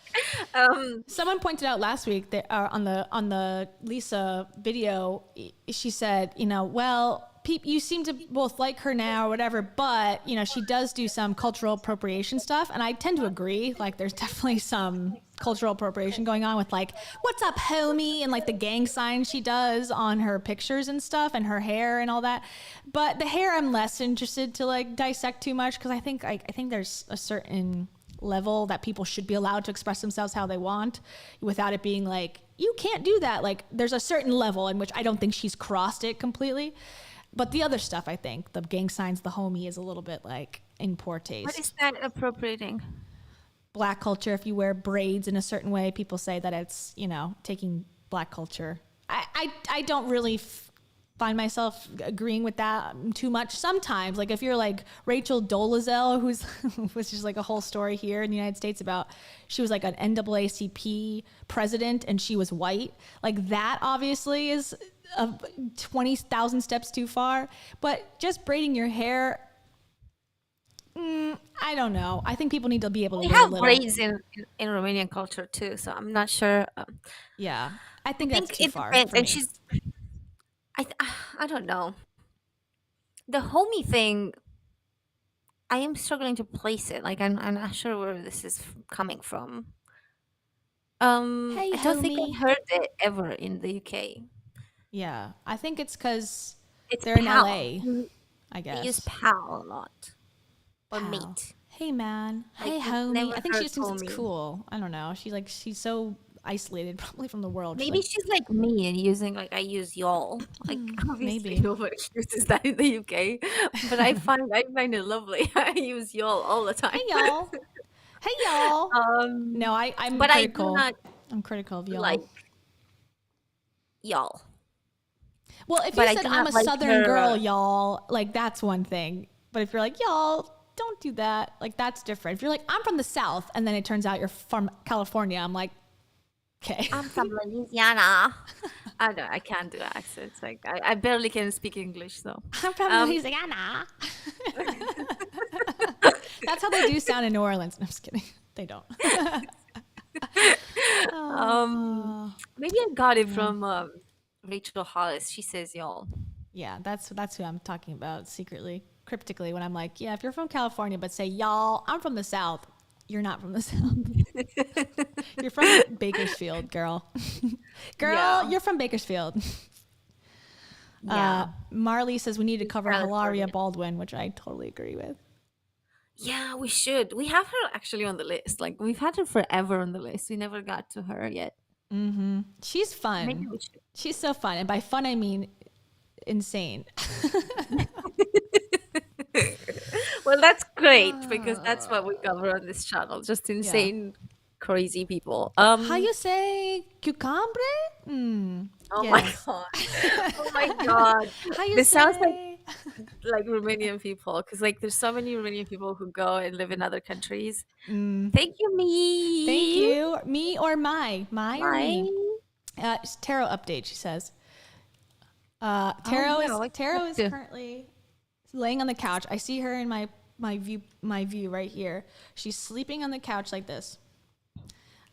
S1: Someone pointed out last week that on the Lisa video, she said, well, you seem to both like her now or whatever, but she does do some cultural appropriation stuff, and I tend to agree. Like, there's definitely some cultural appropriation going on with like, "What's up, homie?" and like the gang signs she does on her pictures and stuff, and her hair and all that. But the hair, I'm less interested to like dissect too much because I think there's a certain level that people should be allowed to express themselves how they want without it being like, you can't do that. Like, there's a certain level in which I don't think she's crossed it completely. But the other stuff, I think, the gang signs, the homie, is a little bit like in poor taste.
S2: What is that appropriating?
S1: Black culture. If you wear braids in a certain way, people say that it's, taking black culture. I don't really find myself agreeing with that too much sometimes. Like, if you're like Rachel Dolezal, which is like a whole story here in the United States about, she was like an NAACP president and she was white. Like, that obviously is 20,000 steps too far. But just braiding your hair, I don't know. I think people need to be able to.
S2: We have braids in Romanian culture too, so I'm not sure.
S1: Yeah, I think that's too far.
S2: And she's, I don't know. The homie thing, I am struggling to place it. Like, I'm not sure where this is coming from. I don't think I heard it ever in the UK.
S1: Yeah, I think it's because they're in LA. I guess
S2: they use pal a lot. Or
S1: pal.
S2: mate.
S1: Hey man.
S2: Like,
S1: hey homie. I think she just thinks
S2: homie.
S1: it's cool. I don't know. She's so isolated probably from the world.
S2: Maybe she's like me and using like I use y'all. Like obviously
S1: maybe
S2: nobody uses that in the UK. But I find it lovely. I use y'all all the time.
S1: Hey y'all. Hey y'all. No, I'm
S2: but
S1: critical.
S2: I'm
S1: critical of y'all.
S2: Like y'all.
S1: Well, if you said I'm a Southern girl, y'all, like that's one thing. But if you're like, y'all, don't do that, like that's different. If you're like, I'm from the South, and then it turns out you're from California, I'm like, okay.
S2: I'm from Louisiana. I can't do accents. Like I barely can speak English, so.
S1: I'm from Louisiana. That's how they do sound in New Orleans. No, I'm just kidding. They don't.
S2: Maybe I got it from Rachel Hollis. She says y'all.
S1: Yeah, that's who I'm talking about secretly, cryptically, when I'm like, yeah, if you're from California, but say y'all, I'm from the South. You're not from the South. You're from Bakersfield, girl. Girl, yeah. You're from Bakersfield. Marley says we need to cover
S2: California.
S1: Hilaria Baldwin, which I totally agree with.
S2: Yeah, we should. We have her actually on the list. Like we've had her forever on the list. We never got to her yet.
S1: She's
S2: Maybe
S1: fun.
S2: we should.
S1: She's so fun. And by fun, I mean insane.
S2: Well, that's great because that's what we cover on this channel. Just insane, crazy people.
S1: How you say cucumber?
S2: Oh
S1: Yes.
S2: my god. Oh my god.
S1: How you
S2: This
S1: say?
S2: sounds like Romanian people because like there's so many Romanian people who go and live in other countries. Thank you, me.
S1: Thank you. Me or my? My or me?
S2: Bye.
S1: Tarot update, she says. Tarot is currently laying on the couch. I see her in my view right here. She's sleeping on the couch like this.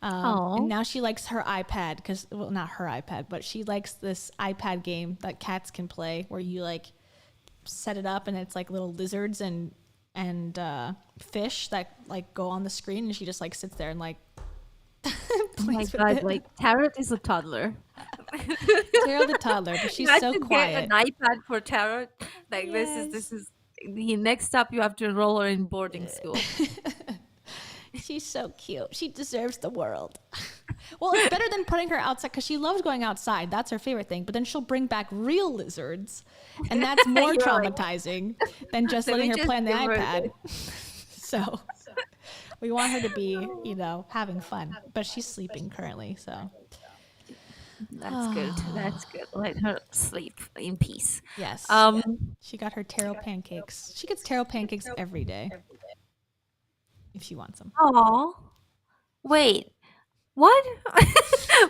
S1: And now she likes her iPad because, well, not her iPad, but she likes this iPad game that cats can play where you like set it up and it's like little lizards and fish that like go on the screen, and she just like sits there and like
S2: Oh my
S1: plays with
S2: god,
S1: it.
S2: like Tarot is a toddler.
S1: Tarot the toddler, but she's so
S2: Imagine
S1: quiet.
S2: get an iPad for Tarot. Like this is the next up. You have to enroll her in boarding school.
S1: She's so cute. She deserves the world. Well, it's better than putting her outside because she loves going outside. That's her favorite thing. But then she'll bring back real lizards, and that's more
S2: You're right.
S1: traumatizing than just
S2: Let
S1: letting
S2: me
S1: her play on the
S2: just give her
S1: iPad. So we want her to be, having fun. But she's sleeping currently, so.
S2: That's good. That's good. Let her sleep in peace.
S1: Yes. She got her taro pancakes. She gets taro pancakes every day. If she wants them.
S2: Aw. Wait. What?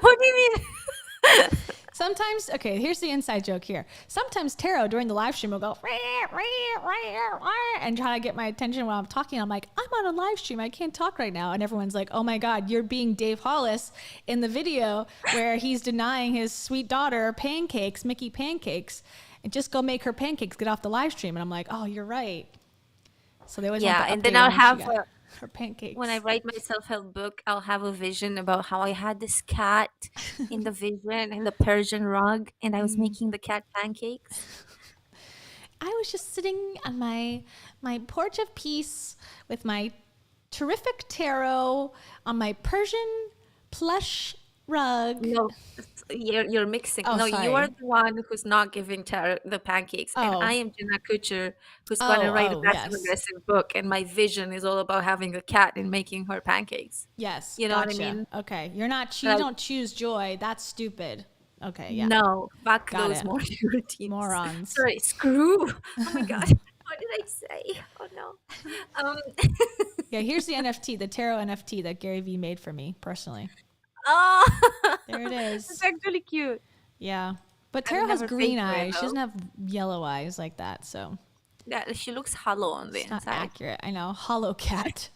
S2: What do you mean?
S1: Sometimes, okay, here's the inside joke here. Sometimes Taro during the live stream will go and try to get my attention while I'm talking. I'm like, I'm on a live stream. I can't talk right now. And everyone's like, oh my God, you're being Dave Hollis in the video where he's denying his sweet daughter pancakes, Mickey pancakes, and just go make her pancakes, get off the live stream. And I'm like, oh, you're right. So they always want the
S2: and then
S1: update
S2: I'll
S1: on when she
S2: have
S1: got her pancakes.
S2: when I write my self-help book, I'll have a vision about how I had this cat in the vision in the Persian rug, and I was making the cat pancakes.
S1: I was just sitting on my porch of peace with my terrific tarot on my Persian plush rug.
S2: No, you're mixing.
S1: Oh,
S2: No, you
S1: sorry.
S2: are the one who's not giving Tara the pancakes, and
S1: Oh.
S2: I am Jenna Kutcher, who's going to write a passive
S1: yes.
S2: aggressive book, and my vision is all about having a cat and making her pancakes.
S1: Yes,
S2: You know what I
S1: gotcha.
S2: mean?
S1: Okay, you
S2: But-
S1: don't choose joy. That's stupid. Okay, yeah.
S2: No, fuck
S1: Got
S2: those
S1: it.
S2: morning routines.
S1: Morons.
S2: Sorry, screw. Oh my god, what did I say? Oh no.
S1: Yeah, here's the NFT, the tarot NFT that Gary Vee made for me personally.
S2: Oh,
S1: There it is.
S2: it's actually cute.
S1: Yeah, but
S2: I
S1: tarot
S2: would
S1: has
S2: never
S1: green
S2: think of it,
S1: eyes. She doesn't
S2: though.
S1: have yellow eyes like that, so
S2: Yeah, she looks hollow on the
S1: it's not
S2: inside.
S1: accurate. I know, hollow cat.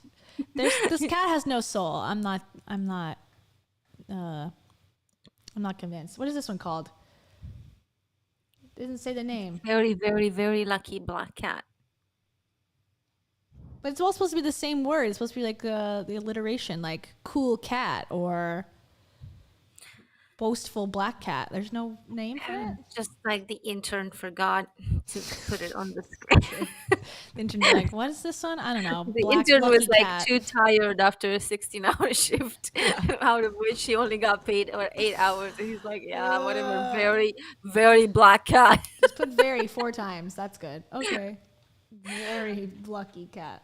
S1: This cat has no soul. I'm not convinced. What is this one called? Doesn't say the name.
S2: Very, very, very lucky black cat.
S1: But it's all supposed to be the same word. It's supposed to be like the alliteration, like cool cat or boastful black cat. There's no name for it.
S2: Just like the intern forgot to put it on the screen.
S1: The intern's like, what is this one? I don't know.
S2: The
S1: Black
S2: intern was
S1: lucky
S2: like
S1: cat.
S2: too tired after a 16-hour shift, out of which he only got paid over 8 hours. And he's like, yeah, whatever. Very, very black cat.
S1: Just put very 4 times. That's good. Okay. Very lucky cat.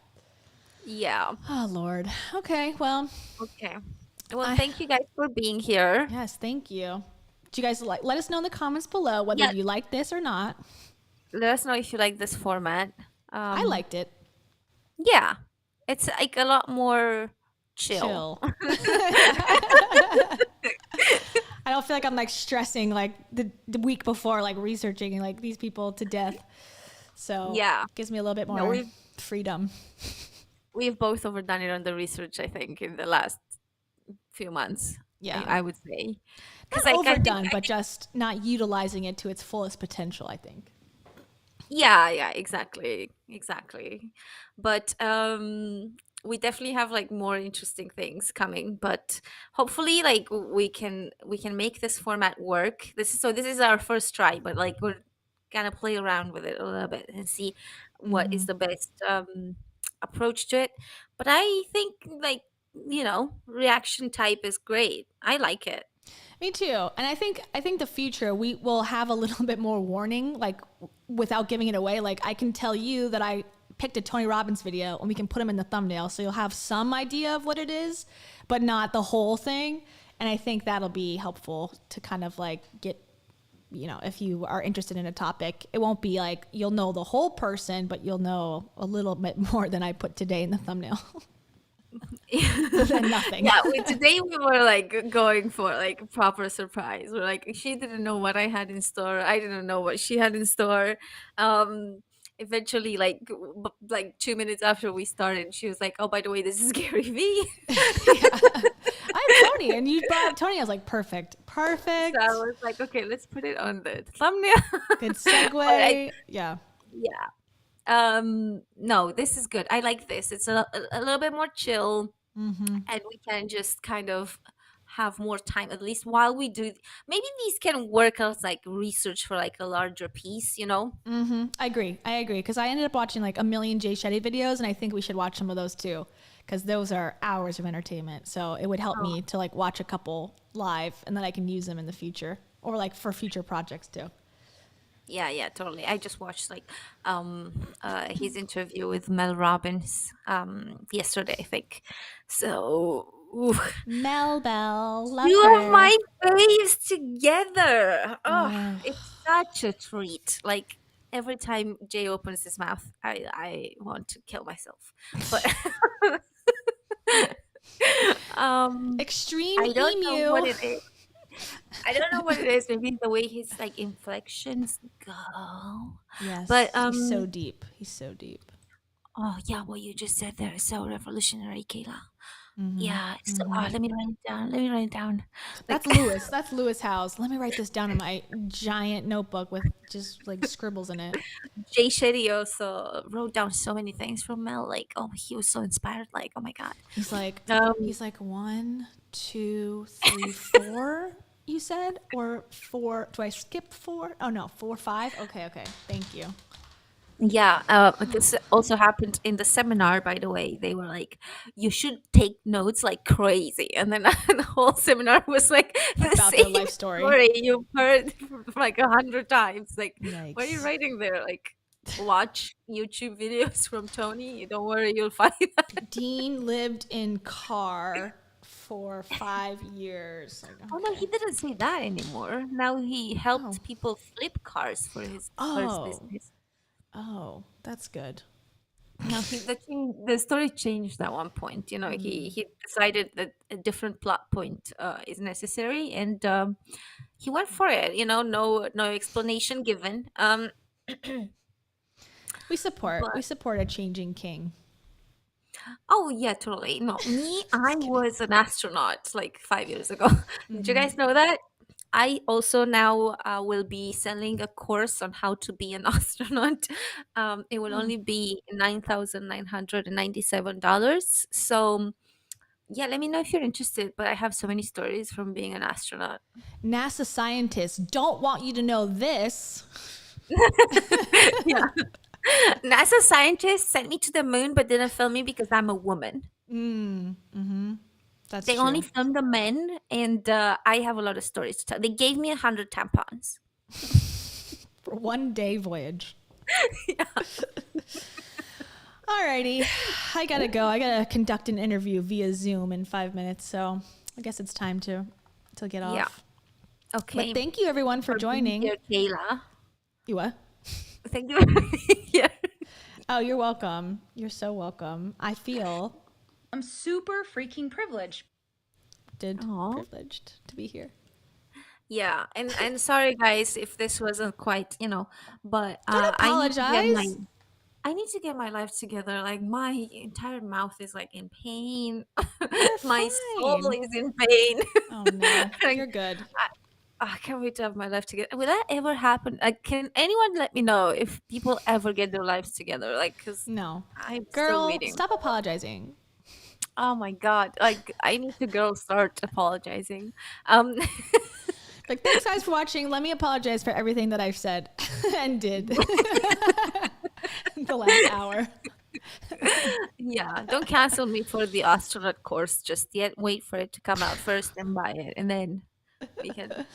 S2: Yeah.
S1: Oh, Lord. Okay, well.
S2: Okay. Well, thank you guys for being here.
S1: Yes, thank you. Do you guys let us know in the comments below whether
S2: Yeah.
S1: you like this or not.
S2: Let us know if you like this format.
S1: I liked it.
S2: Yeah. It's like a lot more chill.
S1: I don't feel like I'm like stressing like the week before, like researching like these people to death. So
S2: Yeah.
S1: it gives me a little bit
S2: No,
S1: more
S2: we've-
S1: freedom.
S2: We've both overdone it on the research, I think, in the last few months.
S1: Yeah.
S2: I would say.
S1: Not
S2: I think
S1: overdone, but just not utilizing it to its fullest potential, I think.
S2: Yeah, exactly. But we definitely have like more interesting things coming, but hopefully like we can make this format work. This is our first try, but like kind of play around with it a little bit and see what is the best approach to it. But I think, like, reaction type is great. I like it.
S1: Me too. And I think the future we will have a little bit more warning, like without giving it away. Like I can tell you that I picked a Tony Robbins video and we can put him in the thumbnail, so you'll have some idea of what it is, but not the whole thing. And I think that'll be helpful to kind of like get, if you are interested in a topic, it won't be like you'll know the whole person, but you'll know a little bit more than I put today in the thumbnail. Than nothing.
S2: Yeah, today we were like going for like proper surprise. We're like, she didn't know what I had in store. I didn't know what she had in store. Eventually, like 2 minutes after we started, she was like, "Oh, by the way, this is Gary V."
S1: I'm Tony, and you brought up Tony. I was like, perfect.
S2: So I was like, okay, let's put it on the thumbnail.
S1: Good segue. Yeah.
S2: No, this is good. I like this. It's a little bit more chill, and we can just kind of have more time, at least while we do. Maybe these can work as like research for like a larger piece,
S1: I agree, because I ended up watching like a million Jay Shetty videos, and I think we should watch some of those too, because those are hours of entertainment. So it would help me to like watch a couple live, and then I can use them in the future, or like for future projects too.
S2: Yeah, totally. I just watched like his interview with Mel Robbins yesterday, I think. So
S1: Mel Bell, love
S2: two
S1: her.
S2: of my faves together. Oh, it's such a treat. Like every time Jay opens his mouth, I want to kill myself. But
S1: Extreme
S2: I don't
S1: emu.
S2: know what it is. I don't know what it is. Maybe the way his like inflections go.
S1: Yes,
S2: but
S1: he's so deep. He's so deep.
S2: Oh yeah, what you just said there is so revolutionary, Kayla. Yeah. So let me write it down.
S1: That's Lewis. That's Lewis House. Let me write this down in my giant notebook with just like scribbles in it.
S2: Jay Shetty also wrote down so many things from Mel. Like, oh, he was so inspired. Like, oh my god.
S1: He's like 1, 2, 3, 4. You said, or 4? Do I skip 4? Oh no, 4, 5. Okay. Thank you.
S2: Yeah, this also happened in the seminar, by the way. They were like, you should take notes like crazy. And then the whole seminar was like the
S1: About their
S2: same
S1: life story.
S2: you've heard like 100 times. Like,
S1: Yikes.
S2: what are you writing there? Like, watch YouTube videos from Tony. Don't worry, you'll find that.
S1: Dean lived in car for 5 years. Like,
S2: Oh no, he didn't say that anymore. Now he helped people flip cars for his first business.
S1: Oh, that's good.
S2: No, the story changed at one point. He decided that a different plot point is necessary, and he went for it. No explanation given.
S1: We support a changing king.
S2: Oh yeah, totally. No, I was an astronaut like 5 years ago. Did you guys know that? I also now will be selling a course on how to be an astronaut. It will only be $9,997. So, yeah, let me know if you're interested. But I have so many stories from being an astronaut.
S1: NASA scientists don't want you to know this.
S2: Yeah. NASA scientists sent me to the moon but didn't film me because I'm a woman.
S1: That's
S2: They
S1: true.
S2: only filmed the men, and I have a lot of stories to tell. They gave me 100 tampons.
S1: For 1 day voyage.
S2: Yeah.
S1: Alrighty, I gotta go. I gotta conduct an interview via Zoom in 5 minutes, so I guess it's time to get off.
S2: Yeah. Okay.
S1: But thank you everyone for joining.
S2: Being here, Kayla.
S1: You what?
S2: Thank you for being here.
S1: Oh, you're welcome. You're so welcome. I feel
S6: I'm super freaking privileged.
S1: privileged to be here.
S2: Yeah, and sorry guys if this wasn't quite, but
S1: Don't apologize.
S2: I need to get my life together. Like my entire mouth is like in pain. My soul is in pain.
S1: Oh no, you're good.
S2: I can't wait to have my life together. Will that ever happen? Like, can anyone let me know if people ever get their lives together? Like, cause
S1: No,
S2: I'm still
S1: girl,
S2: waiting.
S1: stop apologizing.
S2: Oh my god! Like, I need to start apologizing.
S1: Like, thanks guys for watching. Let me apologize for everything that I've said and did the last hour.
S2: Yeah, don't cancel me for the astronaut course just yet. Wait for it to come out first and buy it, and then we can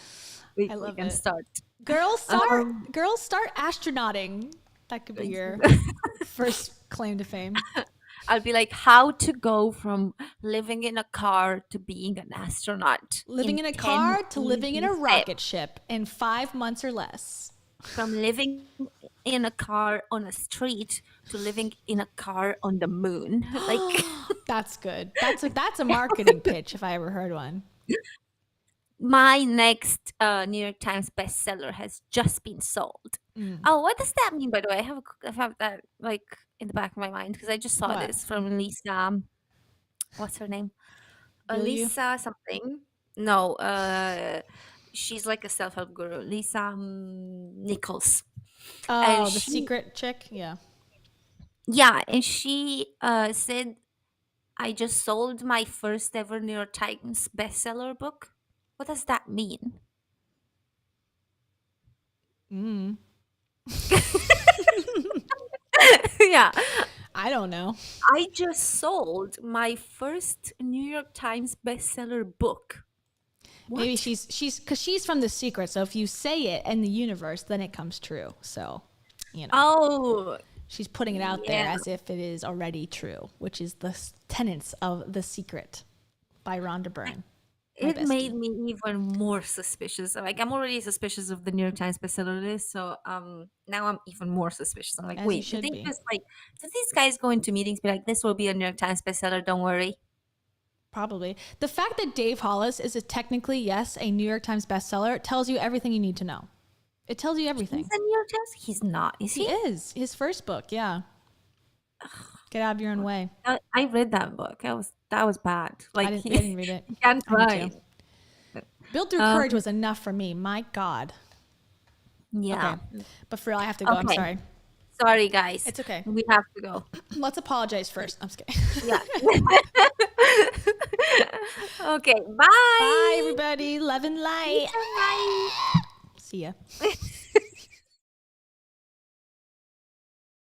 S2: start.
S1: Girls start astronauting. That could be your first claim to fame.
S2: I'll be like, how to go from living in a car to being an astronaut.
S1: Living in a car to living in a rocket ship in 5 months or less.
S2: From living in a car on a street to living in a car on the moon. Like,
S1: that's good. That's a marketing pitch if I ever heard one.
S2: My next New York Times bestseller has just been sold. Oh, what does that mean, by the way? I have that like in the back of my mind because I just saw this from Lisa. What's her name? Lisa something. No, she's like a self-help guru. Lisa Nichols.
S1: Oh,
S2: and
S1: the secret chick? Yeah.
S2: Yeah, and she said, I just sold my first ever New York Times bestseller book. What does that mean? Yeah.
S1: I don't know.
S2: I just sold my first New York Times bestseller book. What?
S1: Maybe she's from The Secret. So if you say it in the universe, then it comes true. So, you know.
S2: Oh.
S1: She's putting it out there as if it is already true, which is the tenets of The Secret by Rhonda Byrne.
S2: It made me even more suspicious. Like, I'm already suspicious of the New York Times bestseller list, so now I'm even more suspicious. I'm like,
S1: As
S2: wait, do these guys go into meetings be like, this will be a New York Times bestseller, don't worry?
S1: Probably. The fact that Dave Hollis is technically, yes, a New York Times bestseller tells you everything you need to know. It tells you everything.
S2: He's a New York Times? He's not, is he?
S1: He is. His first book, yeah. Get out of your own way.
S2: I read that book. That was bad. Like,
S1: I didn't read it.
S2: You can't try.
S1: Built Through Courage was enough for me. My God.
S2: Yeah.
S1: Okay. But for real, I have to go. I'm sorry.
S2: Sorry, guys.
S1: It's okay.
S2: We have to go.
S1: Let's apologize first. I'm just kidding.
S2: Yeah. Okay. Bye.
S1: Bye, everybody. Love and light.
S2: Bye.
S1: See ya.